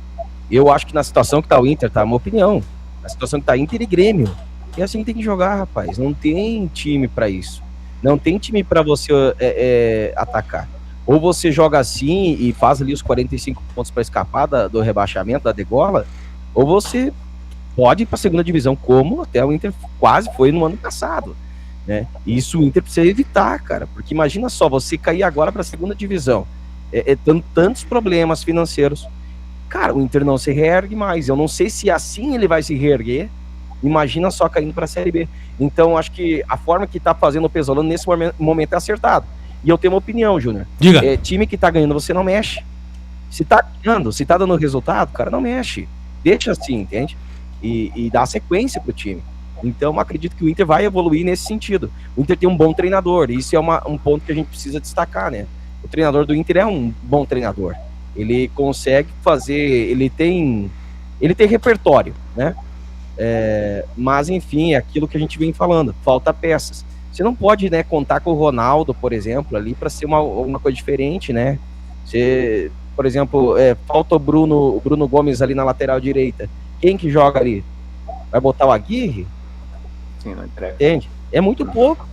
Eu acho que na situação que tá o Inter, tá? Uma opinião. Na situação que tá Inter e Grêmio, é assim que tem que jogar, rapaz. Não tem time pra isso. Não tem time pra você atacar. Ou você joga assim e faz ali os 45 pontos para escapar do rebaixamento, da degola, ou você pode ir para a segunda divisão, como até o Inter quase foi no ano passado, né? E isso o Inter precisa evitar, cara, porque imagina só, você cair agora para a segunda divisão, tantos problemas financeiros, cara, o Inter não se reergue mais. Eu não sei se assim ele vai se reerguer, imagina só caindo para a Série B. Então, acho que a forma que está fazendo o Pesolano nesse momento é acertado. E eu tenho uma opinião, Júnior. Diga. Time que tá ganhando, você não mexe. Se tá ganhando, se tá dando resultado, cara, não mexe. Deixa assim, entende? E dá sequência pro time. Então, acredito que o Inter vai evoluir nesse sentido. O Inter tem um bom treinador, e isso é um ponto que a gente precisa destacar, né? O treinador do Inter é um bom treinador. Ele consegue fazer... Ele tem repertório, né? Mas, enfim, é aquilo que a gente vem falando. Falta peças. Você não pode, né, contar com o Ronaldo, por exemplo, ali para ser uma coisa diferente, né? Você, por exemplo, falta o Bruno Gomes ali na lateral direita. Quem que joga ali? Vai botar o Aguirre? Sim, não entrega. Entende? É muito pouco.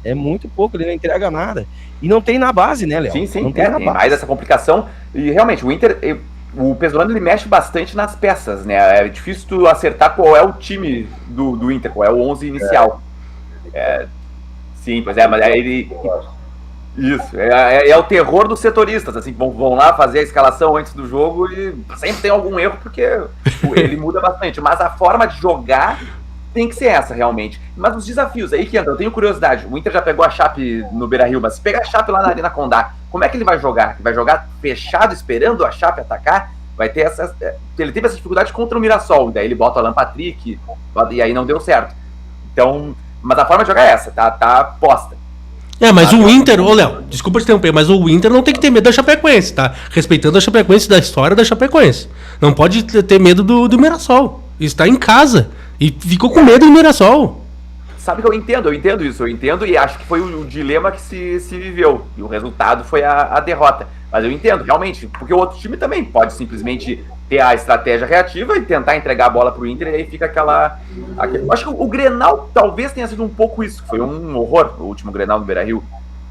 É muito pouco, ele não entrega nada. E não tem na base, né, Léo? Sim, não tem na tem base. mais essa complicação. E realmente, o Inter, o Pesolano, ele mexe bastante nas peças, né? É difícil tu acertar qual é o time do Inter, qual é o 11 inicial. Sim, pois é, mas ele... Isso, é o terror dos setoristas, assim, vão lá fazer a escalação antes do jogo e sempre tem algum erro, porque ele muda bastante. Mas a forma de jogar tem que ser essa, realmente. Mas os desafios, aí que entra, eu tenho curiosidade. O Inter já pegou a Chape no Beira-Rio, mas se pegar a Chape lá na Arena Condá, como é que ele vai jogar? Vai jogar fechado, esperando a Chape atacar? Vai ter essa... Ele teve essa dificuldade contra o Mirassol, daí ele bota o Alan Patrick, e aí não deu certo. Então, mas a forma de jogar é essa, tá posta. Mas o Inter, Léo, desculpa te interromper, mas o Inter não tem que ter medo da Chapecoense, tá? Respeitando a Chapecoense, da história da Chapecoense. Não pode ter medo do Mirassol. Está em casa. E ficou com medo do Mirassol. Sabe que eu entendo isso, e acho que foi o dilema que se viveu. E o resultado foi a derrota. Mas eu entendo, realmente, porque o outro time também pode simplesmente ter a estratégia reativa e tentar entregar a bola pro Inter, e aí fica acho que o Grenal talvez tenha sido um pouco isso. Foi um horror o último Grenal do Beira-Rio.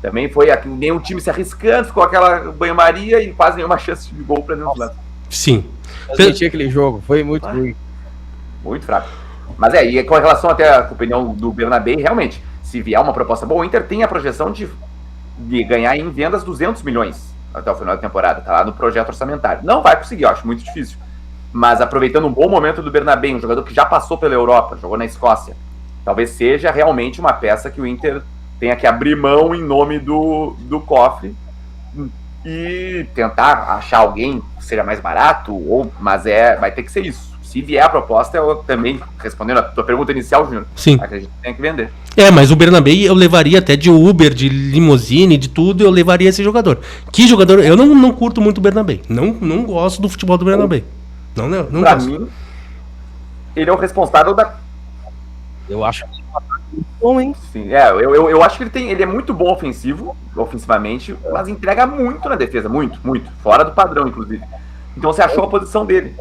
Também foi nenhum time se arriscando, ficou aquela banho-maria e quase nenhuma chance de gol pra dentro do lado. Sim. Eu senti aquele jogo, foi muito ruim. Muito fraco. Mas e com relação até à opinião do Bernabé, realmente, se vier uma proposta boa, o Inter tem a projeção de ganhar em vendas 200 milhões até o final da temporada, tá lá no projeto orçamentário. Não vai conseguir, eu acho muito difícil. Mas aproveitando um bom momento do Bernabé, um jogador que já passou pela Europa, jogou na Escócia, talvez seja realmente uma peça que o Inter tenha que abrir mão em nome do cofre e tentar achar alguém que seja mais barato, mas vai ter que ser isso. Se vier a proposta, eu também, respondendo a tua pergunta inicial, Júnior, acredito que tem que vender. Mas o Bernabé eu levaria até de Uber, de limousine, de tudo, eu levaria esse jogador. Que jogador? Eu não curto muito o Bernabé. Não gosto do futebol do Bernabé. Não pra gosto. Mim, ele é o responsável da... Eu acho que bom, hein? Sim, eu acho que ele é muito bom ofensivamente, mas entrega muito na defesa, muito, fora do padrão, inclusive. Então você achou a posição dele.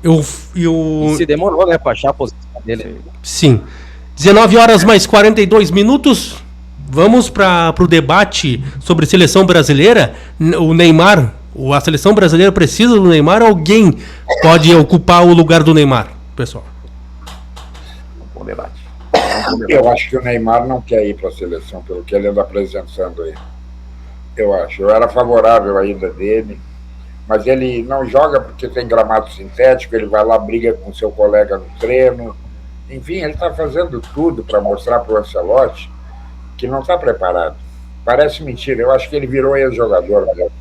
E se demorou, né, pra achar a posição dele. Sim. 19 horas mais 42 minutos. Vamos para o debate sobre seleção brasileira. O Neymar, a seleção brasileira precisa do Neymar. Alguém pode ocupar o lugar do Neymar, pessoal? Bom debate. Eu acho que o Neymar não quer ir para a seleção, pelo que ele anda apresentando aí. Eu era favorável à ida dele, mas ele não joga porque tem gramado sintético, ele vai lá, briga com seu colega no treino. Enfim, ele está fazendo tudo para mostrar para o Ancelotti que não está preparado. Parece mentira, eu acho que ele virou ex-jogador mesmo.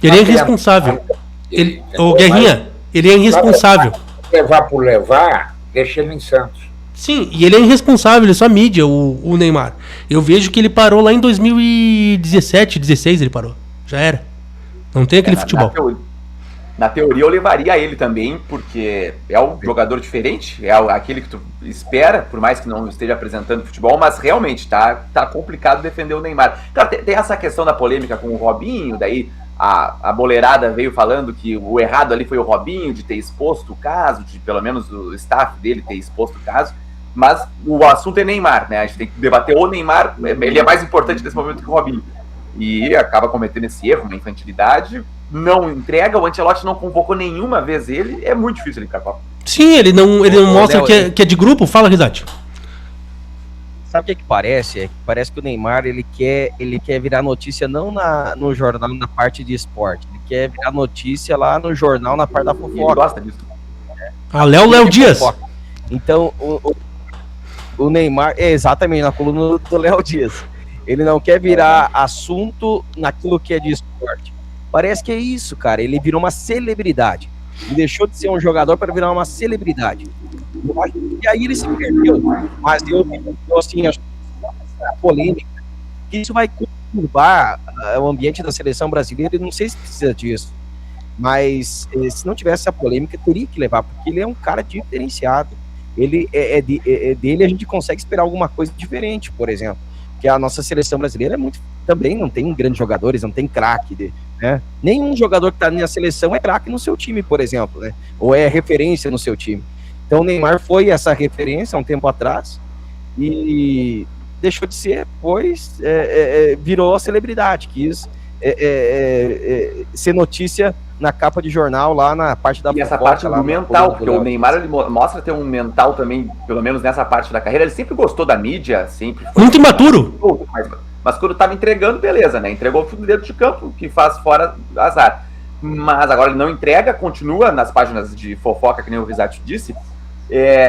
Ele é irresponsável. Guerrinha, ele é irresponsável. Levar por levar, deixa ele em Santos. Sim, e ele é irresponsável, ele é só mídia, o Neymar. Eu vejo que ele parou lá em 2017, 16 ele parou. Já era. Não tem aquele futebol. Na teoria eu levaria ele também, porque é um jogador diferente, é aquele que tu espera, por mais que não esteja apresentando futebol, mas realmente tá complicado defender o Neymar. Claro, tem essa questão da polêmica com o Robinho, daí a boleirada veio falando que o errado ali foi o Robinho de ter exposto o caso, de pelo menos o staff dele ter exposto o caso, mas o assunto é Neymar, né? A gente tem que debater o Neymar, ele é mais importante nesse momento que o Robinho. E acaba cometendo esse erro, uma infantilidade, não entrega, o Ancelotti não convocou nenhuma vez ele, é muito difícil ele ir pra Copa. Sim, ele não mostra que é de grupo, fala, Rizati. Sabe o que parece? Parece que o Neymar, ele quer virar notícia não no jornal, na parte de esporte, ele quer virar notícia lá no jornal, na parte da fofoca. Ele gosta disso. Léo Dias. Então, o Neymar, exatamente, na coluna do Léo Dias. Ele não quer virar assunto naquilo que é de esporte. Parece que é isso, cara. Ele virou uma celebridade. Ele deixou de ser um jogador para virar uma celebridade. E aí ele se perdeu. Mas eu assim, acho que a polêmica, que isso vai conturbar o ambiente da seleção brasileira, e não sei se precisa disso. Mas se não tivesse essa polêmica, teria que levar, porque ele é um cara diferenciado. Dele a gente consegue esperar alguma coisa diferente, por exemplo. Que a nossa seleção brasileira também não tem grandes jogadores, não tem craque, né? Nenhum jogador que está na seleção é craque no seu time, por exemplo, né? Ou é referência no seu time. Então o Neymar foi essa referência há um tempo atrás e deixou de ser, pois virou a celebridade, quis ser notícia na capa de jornal, lá na parte da... E essa parte do mental, porque o Neymar, ele mostra ter um mental também, pelo menos nessa parte da carreira, ele sempre gostou da mídia, sempre foi... Muito imaturo! Mas quando tava entregando, beleza, né? Entregou o fundo dentro de campo, que faz fora azar. Mas agora ele não entrega, continua nas páginas de fofoca, que nem o Risati disse.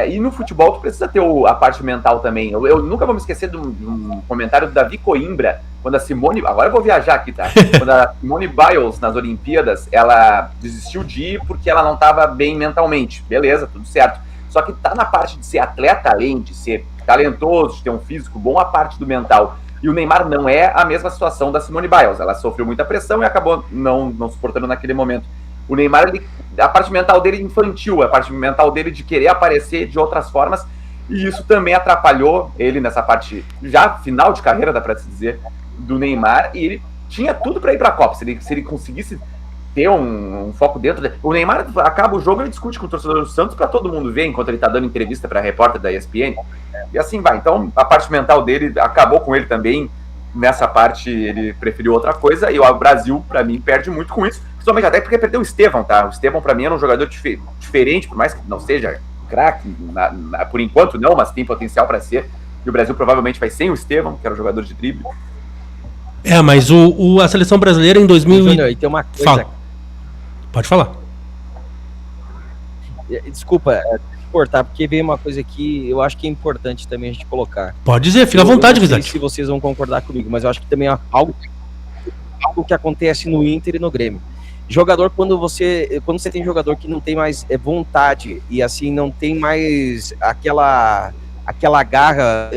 E no futebol tu precisa ter a parte mental também. Eu nunca vou me esquecer de um comentário do Davi Coimbra, quando a Simone... Agora eu vou viajar aqui, tá? Quando a Simone Biles, nas Olimpíadas, ela desistiu de ir porque ela não estava bem mentalmente. Beleza, tudo certo. Só que tá na parte de ser atleta, além de ser talentoso, de ter um físico bom, a parte do mental. E o Neymar não é a mesma situação da Simone Biles. Ela sofreu muita pressão e acabou não suportando naquele momento. O Neymar, a parte mental dele infantil, a parte mental dele de querer aparecer de outras formas, e isso também atrapalhou ele nessa parte já final de carreira, dá pra se dizer, do Neymar, e ele tinha tudo para ir pra Copa, se ele conseguisse ter um foco dentro dele. O Neymar acaba o jogo e discute com o torcedor do Santos para todo mundo ver, enquanto ele tá dando entrevista pra repórter da ESPN, e assim vai. Então a parte mental dele acabou com ele também. Nessa parte ele preferiu outra coisa, e o Brasil, pra mim, perde muito com isso, principalmente até porque perdeu o Estevão, tá? O Estevão, pra mim, era um jogador diferente, por mais que não seja craque, por enquanto não, mas tem potencial pra ser, e o Brasil provavelmente vai sem o Estevão, que era um jogador de drible. Mas a seleção brasileira em 2000... Júnior, e tem uma coisa... Fala. Pode falar. Desculpa cortar, porque veio uma coisa que eu acho que é importante também a gente colocar. Pode dizer, fica à vontade, Risati. Não sei se vocês vão concordar comigo, mas eu acho que também é algo que acontece no Inter e no Grêmio. Jogador, quando você tem jogador que não tem mais vontade e assim não tem mais aquela garra,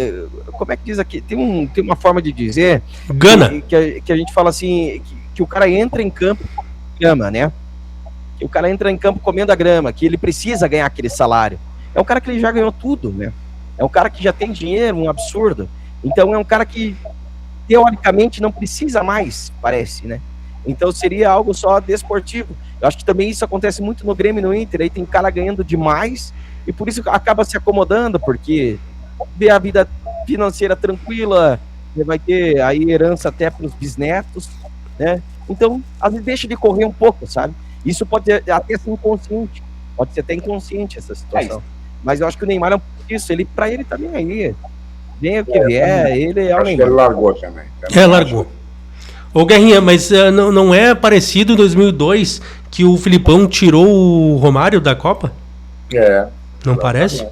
como é que diz aqui? Tem uma forma de dizer, gana, que a gente fala assim, que o cara entra em campo grama, né? Que o cara entra em campo comendo a grama, que ele precisa ganhar aquele salário. É um cara que ele já ganhou tudo, né? É um cara que já tem dinheiro, um absurdo. Então é um cara que teoricamente não precisa mais, parece, né? Então seria algo só desportivo. Eu acho que também isso acontece muito no Grêmio e no Inter. Aí tem cara ganhando demais e por isso acaba se acomodando, porque vê a vida financeira tranquila, vai ter aí herança até para os bisnetos, né? Então, às vezes deixa de correr um pouco, sabe? Isso pode até ser inconsciente, pode ser até inconsciente essa situação. Mas eu acho que o Neymar é um pouco disso, pra ele tá nem aí. Vem o que vier, ele é o Neymar. Ele largou também. Largou. Ô Guerrinha, mas não é parecido em 2002 que o Filipão tirou o Romário da Copa? Não parece?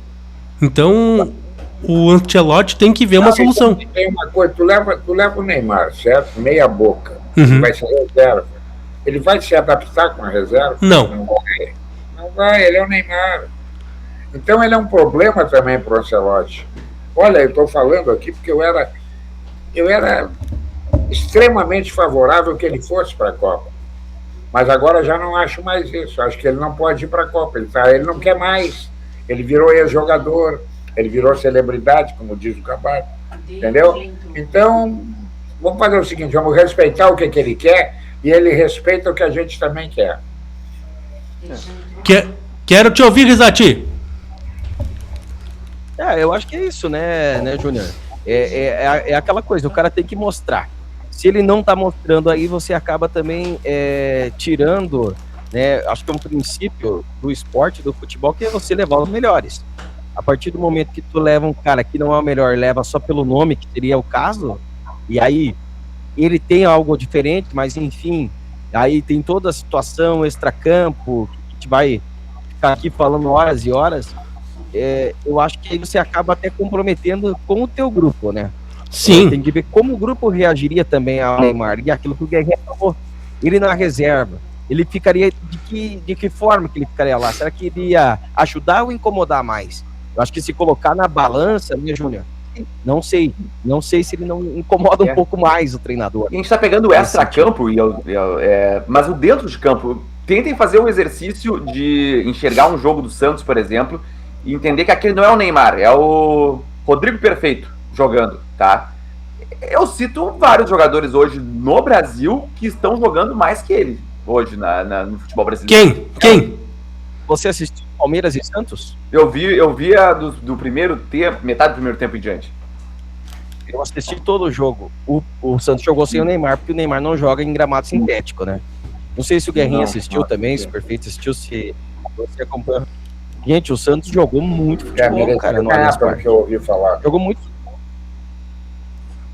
Então, o Ancelotti tem que ver uma solução. Tem uma coisa, tu leva o Neymar, certo? Meia boca. Vai ser reserva. Ele vai se adaptar com a reserva? Não. Não vai, ele é o Neymar. Então ele é um problema também para o Ancelotti. Olha, eu estou falando aqui porque eu era extremamente favorável que ele fosse para a Copa. Mas agora já não acho mais isso. Acho que ele não pode ir para a Copa. Ele não quer mais. Ele virou ex-jogador, ele virou celebridade, como diz o Cabarro. Entendeu? Então, vamos fazer o seguinte, vamos respeitar o que ele quer e ele respeita o que a gente também quer. Quero te ouvir, Risati. Eu acho que é isso, né Júnior? É aquela coisa, o cara tem que mostrar. Se ele não tá mostrando aí, você acaba também tirando, né? Acho que é um princípio do esporte, do futebol, que é você levar os melhores. A partir do momento que tu leva um cara que não é o melhor, leva só pelo nome, que seria o caso, e aí ele tem algo diferente, mas enfim, aí tem toda a situação extracampo, que a gente vai ficar aqui falando horas e horas. Eu acho que aí você acaba até comprometendo com o teu grupo, né? Sim. Tem que ver como o grupo reagiria também ao Neymar, e aquilo que o Guerreiro falou, ele na reserva, ele ficaria de que forma que ele ficaria lá? Será que ele ia ajudar ou incomodar mais? Eu acho que se colocar na balança, né, Júnior? Não sei se ele não incomoda um pouco mais o treinador. E a gente tá pegando o extra-campo, mas o dentro de campo, tentem fazer um exercício de enxergar um jogo do Santos, por exemplo, e entender que aquele não é o Neymar, é o Rodrigo Perfeito jogando, tá? Eu cito vários jogadores hoje no Brasil que estão jogando mais que ele hoje no futebol brasileiro. Quem? Você assistiu Palmeiras e Santos? Eu vi a do primeiro tempo, metade do primeiro tempo em diante. Eu assisti todo o jogo. O Santos jogou sem o Neymar, porque o Neymar não joga em gramado sintético, né? Não sei se o Guerrinha assistiu também, se o Perfeito assistiu, se você acompanhou. Gente, o Santos jogou muito futebol, cara, no Allianz Parque. Que eu ouvi falar. Jogou muito.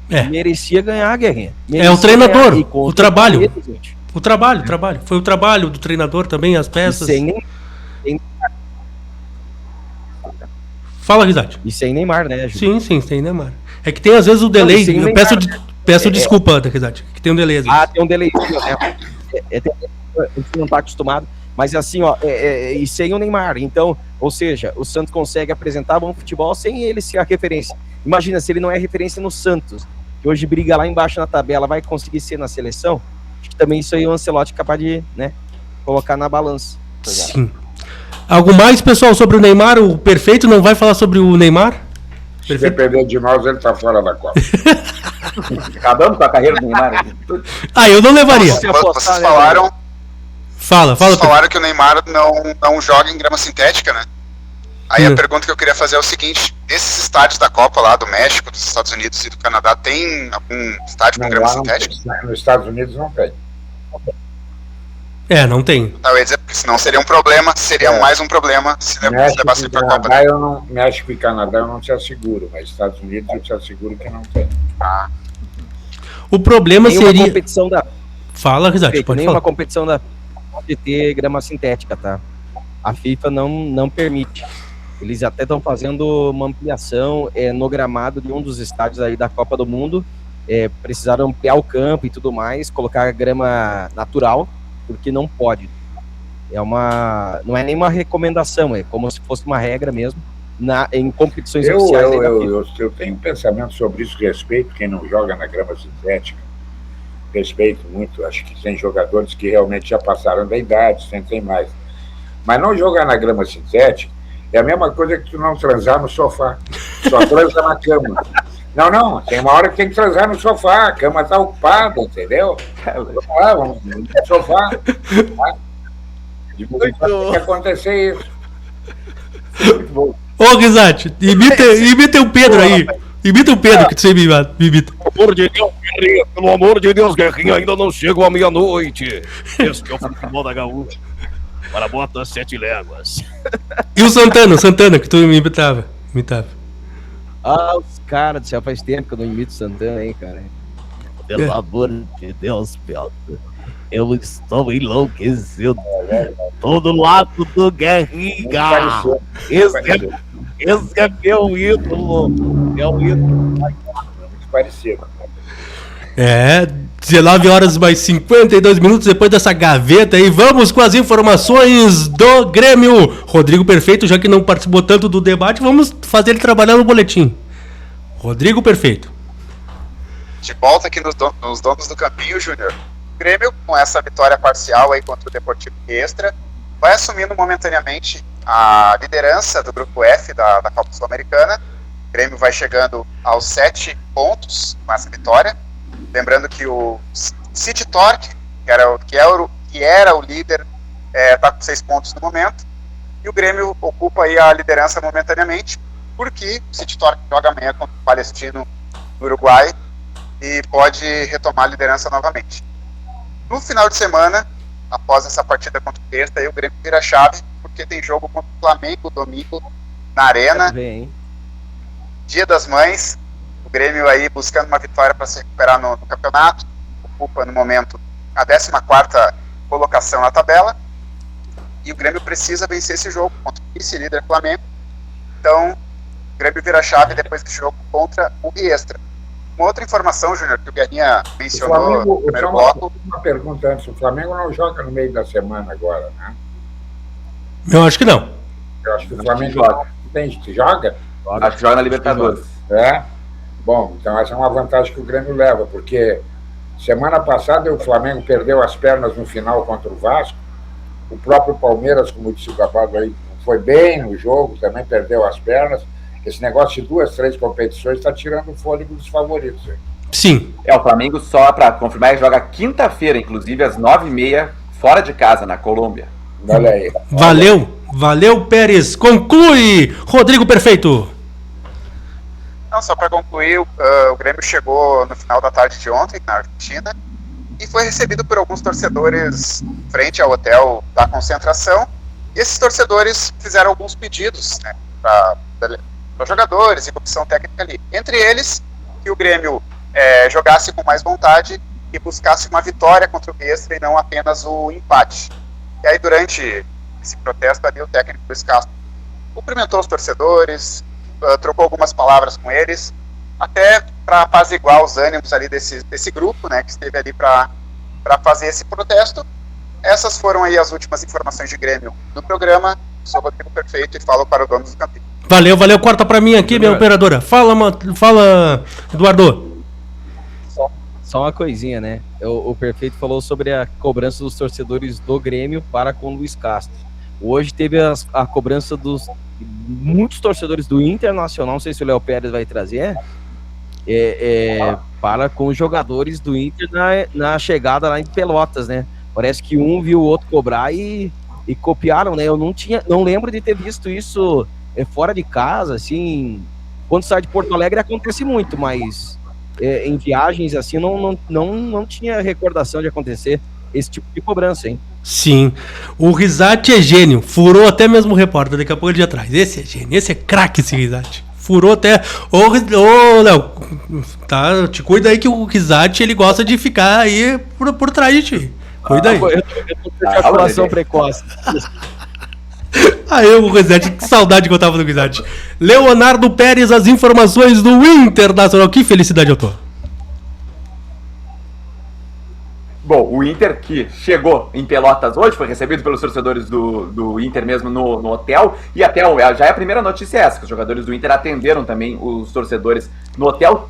Merecia ganhar, Guerrinha. É o treinador, o trabalho. Gente. O trabalho. Foi o trabalho do treinador também, as peças. Fala, Rizati. E sem Neymar, né, Júlio? Sim, sem Neymar. É que tem às vezes o delay. Eu peço desculpa, Rizati, que tem um delay às vezes. Tem um delay. A gente não tá acostumado. Mas assim, e sem o Neymar. Então, ou seja, o Santos consegue apresentar bom futebol sem ele ser a referência. Imagina, se ele não é referência no Santos, que hoje briga lá embaixo na tabela, vai conseguir ser na seleção? Acho que também isso aí o Ancelotti é capaz de, né, colocar na balança. Sim. Algo mais, pessoal, sobre o Neymar? O Perfeito não vai falar sobre o Neymar? Se depender de nós, ele tá fora da Copa. Acabamos com a carreira do Neymar. Eu não levaria. Vocês falaram... Vocês falaram que o Neymar não joga em grama sintética, né? Aí a pergunta que eu queria fazer é o seguinte: esses estádios da Copa lá do México, dos Estados Unidos e do Canadá, tem algum estádio com grama sintética? Nos Estados Unidos não tem. Não tem. Eu ia dizer, porque senão seria um problema, mais um problema se levasse para a Copa. México e Canadá eu não te asseguro, mas Estados Unidos eu te asseguro que não tem. O problema tem seria... uma competição da... Fala, Rizati, pode falar. Uma competição de ter grama sintética, tá? A FIFA não permite. Eles até estão fazendo uma ampliação no gramado de um dos estádios aí da Copa do Mundo. Precisaram ampliar o campo e tudo mais, colocar grama natural, porque não pode. Não é nenhuma recomendação, é como se fosse uma regra mesmo em competições oficiais. Eu tenho um pensamento sobre isso, respeito quem não joga na grama sintética. Respeito muito, acho que tem jogadores que realmente já passaram da idade, sentem mais. Mas não jogar na grama sintética é a mesma coisa que tu não transar no sofá. Só transa na cama. Não, tem uma hora que tem que transar no sofá, a cama tá ocupada, entendeu? Vamos lá, vamos no sofá. Depois tem que acontecer isso. Muito bom. Ô, Rizati, imita o Pedro aí. Imita o Pedro que você me imita. Pelo amor de Deus, Guerrinha, ainda não chegou a meia-noite. Esse que é o futebol da Gaúcha. Para bota 7 léguas. E o Santana, que tu me imitava? Os caras do céu, faz tempo que eu não imito o Santana, hein, cara. Pelo amor de Deus, Pedro. Eu estou enlouquecido. Tô do lado do Guerrinha. Esse é meu ídolo. Meu ídolo. Muito parecido. 19 horas mais 52 minutos depois dessa gaveta aí. Vamos com as informações do Grêmio. Rodrigo Perfeito, já que não participou tanto do debate, vamos fazer ele trabalhar no boletim. Rodrigo Perfeito. De volta aqui nos donos do campinho, Júnior. O Grêmio, com essa vitória parcial aí contra o Deportivo Extra, vai assumindo momentaneamente a liderança do grupo F da Copa Sul-Americana. O Grêmio vai chegando aos 7 pontos com essa vitória. Lembrando que o City Torque, que era o líder, está com 6 pontos no momento. E o Grêmio ocupa aí a liderança momentaneamente, porque o City Torque joga amanhã contra o Palestino no Uruguai e pode retomar a liderança novamente. No final de semana, após essa partida contra o Extra, aí o Grêmio vira a chave, porque tem jogo contra o Flamengo domingo na Arena. Dia das Mães. O Grêmio aí buscando uma vitória para se recuperar no campeonato, ocupa no momento a 14ª colocação na tabela, e o Grêmio precisa vencer esse jogo contra o vice-líder Flamengo. Então, o Grêmio vira a chave depois desse jogo contra o Extra. Uma outra informação, Júnior, que o Guerrinha mencionou no primeiro bloco. Uma pergunta antes: o Flamengo não joga no meio da semana agora, né? Eu acho que não. Eu acho que o Flamengo joga. Acho que joga na Libertadores. Bom, então essa é uma vantagem que o Grêmio leva, porque semana passada o Flamengo perdeu as pernas no final contra o Vasco. O próprio Palmeiras, como disse o Capado aí, foi bem no jogo, também perdeu as pernas. Esse negócio de 2, 3 competições está tirando o fôlego dos favoritos. Hein? Sim. O Flamengo, só para confirmar, joga quinta-feira, inclusive, às 9h30, fora de casa, na Colômbia. Olha aí. Valeu, Pérez. Conclui, Rodrigo Perfeito. Não, só para concluir, o Grêmio chegou no final da tarde de ontem, na Argentina, e foi recebido por alguns torcedores frente ao hotel da concentração. E esses torcedores fizeram alguns pedidos, né, para jogadores e comissão técnica ali. Entre eles, que o Grêmio jogasse com mais vontade e buscasse uma vitória contra o Riestra e não apenas o empate. E aí, durante esse protesto ali, o técnico Luiz Castro cumprimentou os torcedores, trocou algumas palavras com eles, até para apaziguar os ânimos ali desse grupo, né, que esteve ali para fazer esse protesto. Essas foram aí as últimas informações de Grêmio no programa. Sou Rodrigo Perfeito e falo para o dono do campinho. Valeu, corta para mim aqui, minha operadora. Fala, Eduardo. Só uma coisinha, né? O Perfeito falou sobre a cobrança dos torcedores do Grêmio para com o Luiz Castro. Hoje teve a cobrança dos muitos torcedores do Internacional, não sei se o Léo Pérez vai trazer, para com os jogadores do Inter na chegada lá em Pelotas, né? Parece que um viu o outro cobrar e copiaram, né? Eu não lembro de ter visto isso fora de casa, assim. Quando sai de Porto Alegre acontece muito, mas em viagens assim não tinha recordação de acontecer esse tipo de cobrança, hein? Sim, o Rizati é gênio, furou até mesmo o repórter, daqui a pouco ele já traz. Esse é gênio, esse é craque, esse Rizati. Furou até. Ô, Léo, tá, te cuida aí que o Rizati ele gosta de ficar aí por trás de ti. Cuida aí. Eu tô com ejaculação precoce. Aí, o Rizati, que saudade que eu tava do Rizati. Leonardo Pérez, as informações do Internacional. Que felicidade eu tô. Bom, o Inter que chegou em Pelotas hoje, foi recebido pelos torcedores do Inter mesmo no hotel, e até já é a primeira notícia essa, que os jogadores do Inter atenderam também os torcedores no hotel,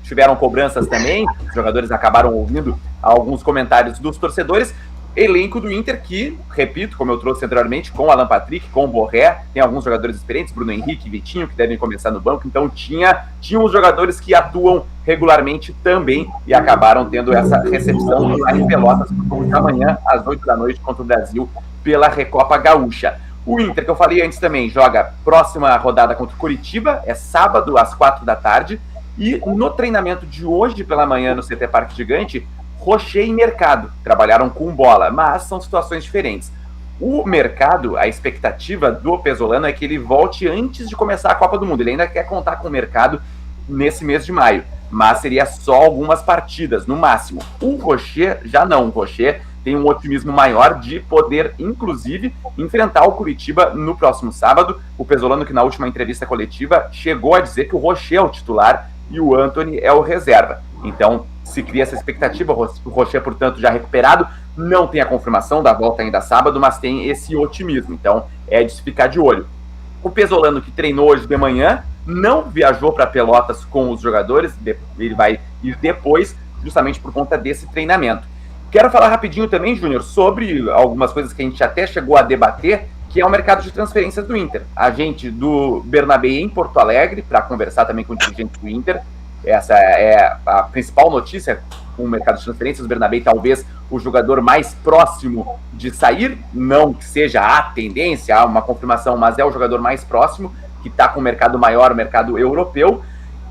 tiveram cobranças também, os jogadores acabaram ouvindo alguns comentários dos torcedores. Elenco do Inter que, repito, como eu trouxe anteriormente, com Alan Patrick, com Borré, tem alguns jogadores experientes, Bruno Henrique, Vitinho, que devem começar no banco, então tinha os jogadores que atuam regularmente também e acabaram tendo essa recepção lá em Pelotas, amanhã às 8 da noite contra o Brasil pela Recopa Gaúcha. O Inter, que eu falei antes também, joga próxima rodada contra o Curitiba, é sábado às 4 da tarde, e no treinamento de hoje pela manhã no CT Parque Gigante, Rocher e Mercado trabalharam com bola, mas são situações diferentes. O Mercado, a expectativa do Pesolano é que ele volte antes de começar a Copa do Mundo. Ele ainda quer contar com o Mercado nesse mês de maio, mas seria só algumas partidas, no máximo. O Rocher já não. O Rocher tem um otimismo maior de poder, inclusive, enfrentar o Curitiba no próximo sábado. O Pesolano, que na última entrevista coletiva, chegou a dizer que o Rocher é o titular e o Antony é o reserva. Então, se cria essa expectativa, o Rocher, portanto, já recuperado, não tem a confirmação da volta ainda sábado, mas tem esse otimismo, então é de se ficar de olho. O Pesolano, que treinou hoje de manhã, não viajou para Pelotas com os jogadores, ele vai ir depois, justamente por conta desse treinamento. Quero falar rapidinho também, Júnior, sobre algumas coisas que a gente até chegou a debater, que é o mercado de transferências do Inter. A gente do Bernabé em Porto Alegre, para conversar também com o dirigente do Inter. Essa é a principal notícia com o mercado de transferências. O Bernabé talvez o jogador mais próximo de sair, não que seja a tendência, há uma confirmação, mas é o jogador mais próximo, que está com o mercado maior, o mercado europeu.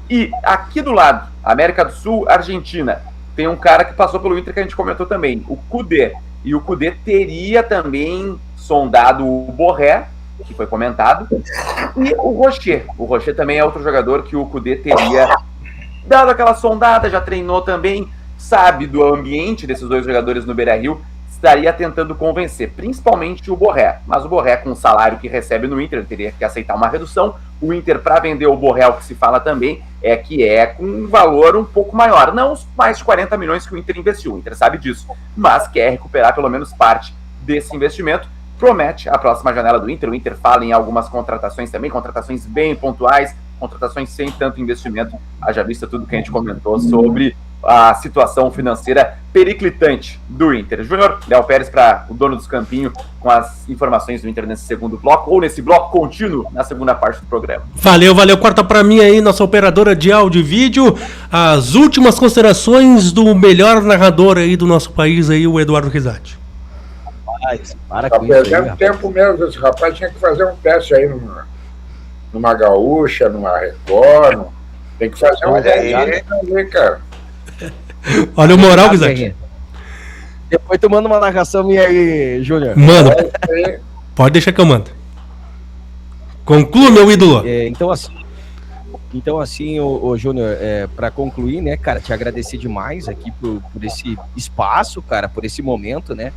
E aqui do lado, América do Sul, Argentina, tem um cara que passou pelo Inter que a gente comentou também, o Kudê. E o Kudê teria também sondado o Borré, que foi comentado, e o Rocher. O Rocher também é outro jogador que o Kudê teria dado aquela sondada, já treinou também, sabe do ambiente desses dois jogadores no Beira-Rio, estaria tentando convencer, principalmente o Borré. Mas o Borré, com o salário que recebe no Inter, ele teria que aceitar uma redução. O Inter, para vender o Borré, o que se fala também é que é com um valor um pouco maior, não os mais de 40 milhões que o Inter investiu, o Inter sabe disso, mas quer recuperar pelo menos parte desse investimento. Promete a próxima janela do Inter. O Inter fala em algumas contratações também, contratações bem pontuais, contratações sem tanto investimento. Haja vista tudo que a gente comentou sobre a situação financeira periclitante do Inter. Júnior, Léo Pérez para o dono dos Campinhos com as informações do Inter nesse segundo bloco, ou nesse bloco contínuo na segunda parte do programa. Valeu. Corta para mim aí, nossa operadora de áudio e vídeo, as últimas considerações do melhor narrador aí do nosso país, aí, o Eduardo Rizati. Para com isso aí, tempo mesmo, esse rapaz tinha que fazer um teste aí numa Gaúcha, numa Record, Tem que fazer um 10 pra ver, cara. Olha o moral, Guizete. Depois tu manda uma narração minha aí, Júnior. Mano, pode deixar que eu mando. Conclua, meu ídolo. Então assim, o Júnior, para concluir, né, cara, te agradecer demais aqui por esse espaço, cara, por esse momento, né?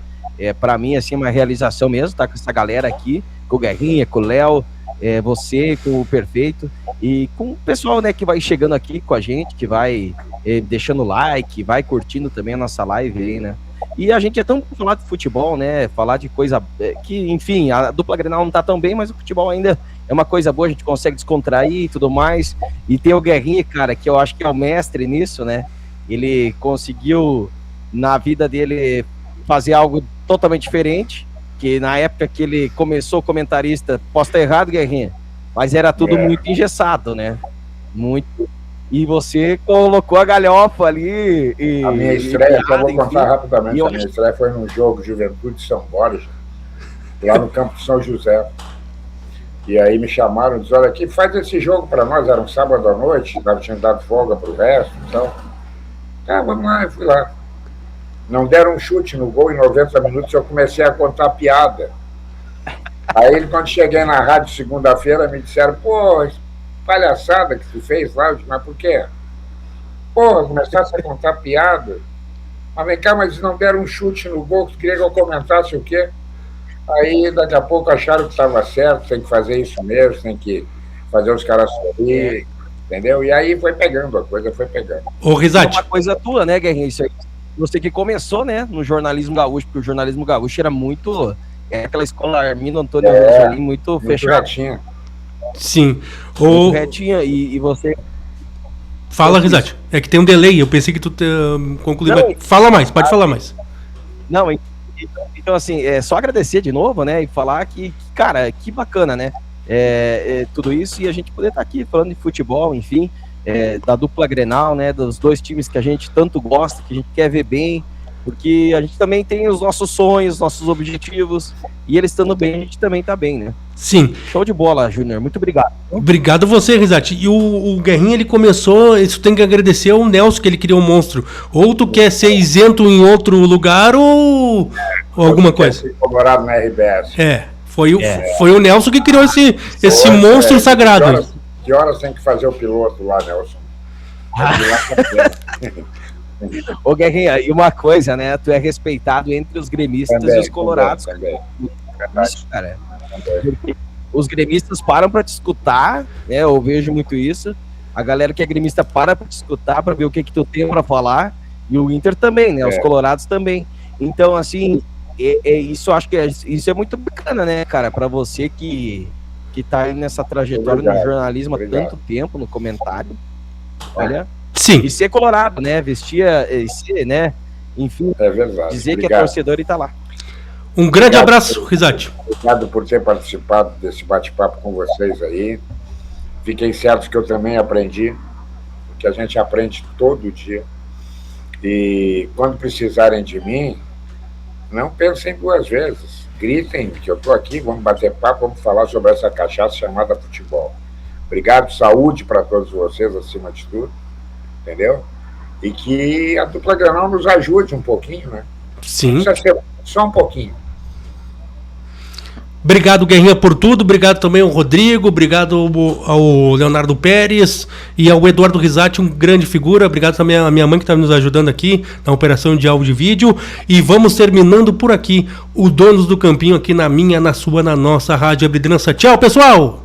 Para mim, assim, uma realização mesmo, tá com essa galera aqui, com o Guerrinha, com o Léo, você, com o Perfeito, e com o pessoal, né, que vai chegando aqui com a gente, que vai deixando like, vai curtindo também a nossa live aí, né? E a gente é tão falar de futebol, né? Falar de coisa que, enfim, a dupla Grenal não tá tão bem, mas o futebol ainda é uma coisa boa, a gente consegue descontrair e tudo mais. E tem o Guerrinha, cara, que eu acho que é o mestre nisso, né? Ele conseguiu, na vida dele, fazer algo totalmente diferente, que na época que ele começou comentarista, posso estar errado, Guerrinha, mas era tudo muito engessado, né? Muito. E você colocou a galhofa ali. A minha estreia, só vou contar rapidamente, a minha estreia foi num jogo Juventude São Borja, lá no campo de São José. E aí me chamaram e disseram, olha aqui, faz esse jogo para nós, era um sábado à noite, tinha dado folga para o resto, então, tá, vamos lá, eu fui lá. Não deram um chute no gol em 90 minutos, eu comecei a contar piada. Aí, quando cheguei na rádio segunda-feira, me disseram, pô, palhaçada que tu fez lá, eu disse, mas por quê? Pô, começasse a contar piada. Mas vem cá, mas não deram um chute no gol, tu queria que eu comentasse o quê? Aí, daqui a pouco, acharam que estava certo, tem que fazer isso mesmo, tem que fazer os caras sorrir, entendeu? E aí foi pegando, a coisa foi pegando. Ô, Risate. É uma coisa tua, né, Guerrinha? Isso aí. Você que começou, né, no jornalismo gaúcho, porque o jornalismo gaúcho era muito... aquela escola Armindo Antônio Rosalim, muito fechada. Retinha. Sim. Muito retinha, e você... Fala, Risate. É que tem um delay, eu pensei que tu concluiu. Fala mais, pode falar mais. Não, então assim, é só agradecer de novo, né, e falar que cara, que bacana, né, tudo isso, e a gente poder estar aqui falando de futebol, enfim, da dupla Grenal, né, dos dois times que a gente tanto gosta, que a gente quer ver bem, porque a gente também tem os nossos sonhos, nossos objetivos, e eles estando bem, a gente também tá bem, né? Sim. Show de bola, Júnior, muito obrigado. Obrigado a você, Risate. E o Guerrinha, ele começou, isso tem que agradecer ao Nelson, que ele criou um monstro. Ou tu quer ser isento em outro lugar, ou alguma coisa. Colorado na RBS. Foi o Nelson que criou esse monstro sagrado. Que horas tem que fazer o piloto lá, Nelson? Ô, Guerrinha, e uma coisa, né? Tu é respeitado entre os gremistas e os colorados. Também. Isso, cara. Os gremistas param pra te escutar, né? Eu vejo muito isso. A galera que é gremista para te escutar, pra ver o que tu tem pra falar. E o Inter também, né? Os colorados também. Então, assim, isso acho que isso é muito bacana, né, cara? Pra você que tá aí nessa trajetória no jornalismo há tanto tempo, no comentário. Olha. Sim. E ser colorado, né? Ser, né? Enfim, verdade. Dizer que é torcedor e tá lá. Um grande abraço, Risate. Obrigado por ter participado desse bate-papo com vocês aí. Fiquem certos que eu também aprendi, porque a gente aprende todo dia. E quando precisarem de mim, não pensem duas vezes. Gritem que eu estou aqui, vamos bater papo, vamos falar sobre essa cachaça chamada futebol. Obrigado, saúde para todos vocês, acima de tudo. Entendeu? E que a dupla Grenal nos ajude um pouquinho, né? Sim. Precisa ser só um pouquinho. Obrigado, Guerrinha, por tudo. Obrigado também ao Rodrigo. Obrigado ao Leonardo Pérez e ao Eduardo Risate, um grande figura. Obrigado também à minha mãe que está nos ajudando aqui na operação de áudio e vídeo. E vamos terminando por aqui o Donos do Campinho aqui na minha, na sua, na nossa Rádio Web Liderança. Tchau, pessoal!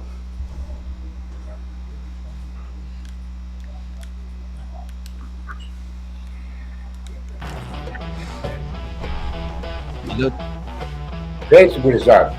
Feito, gurizada.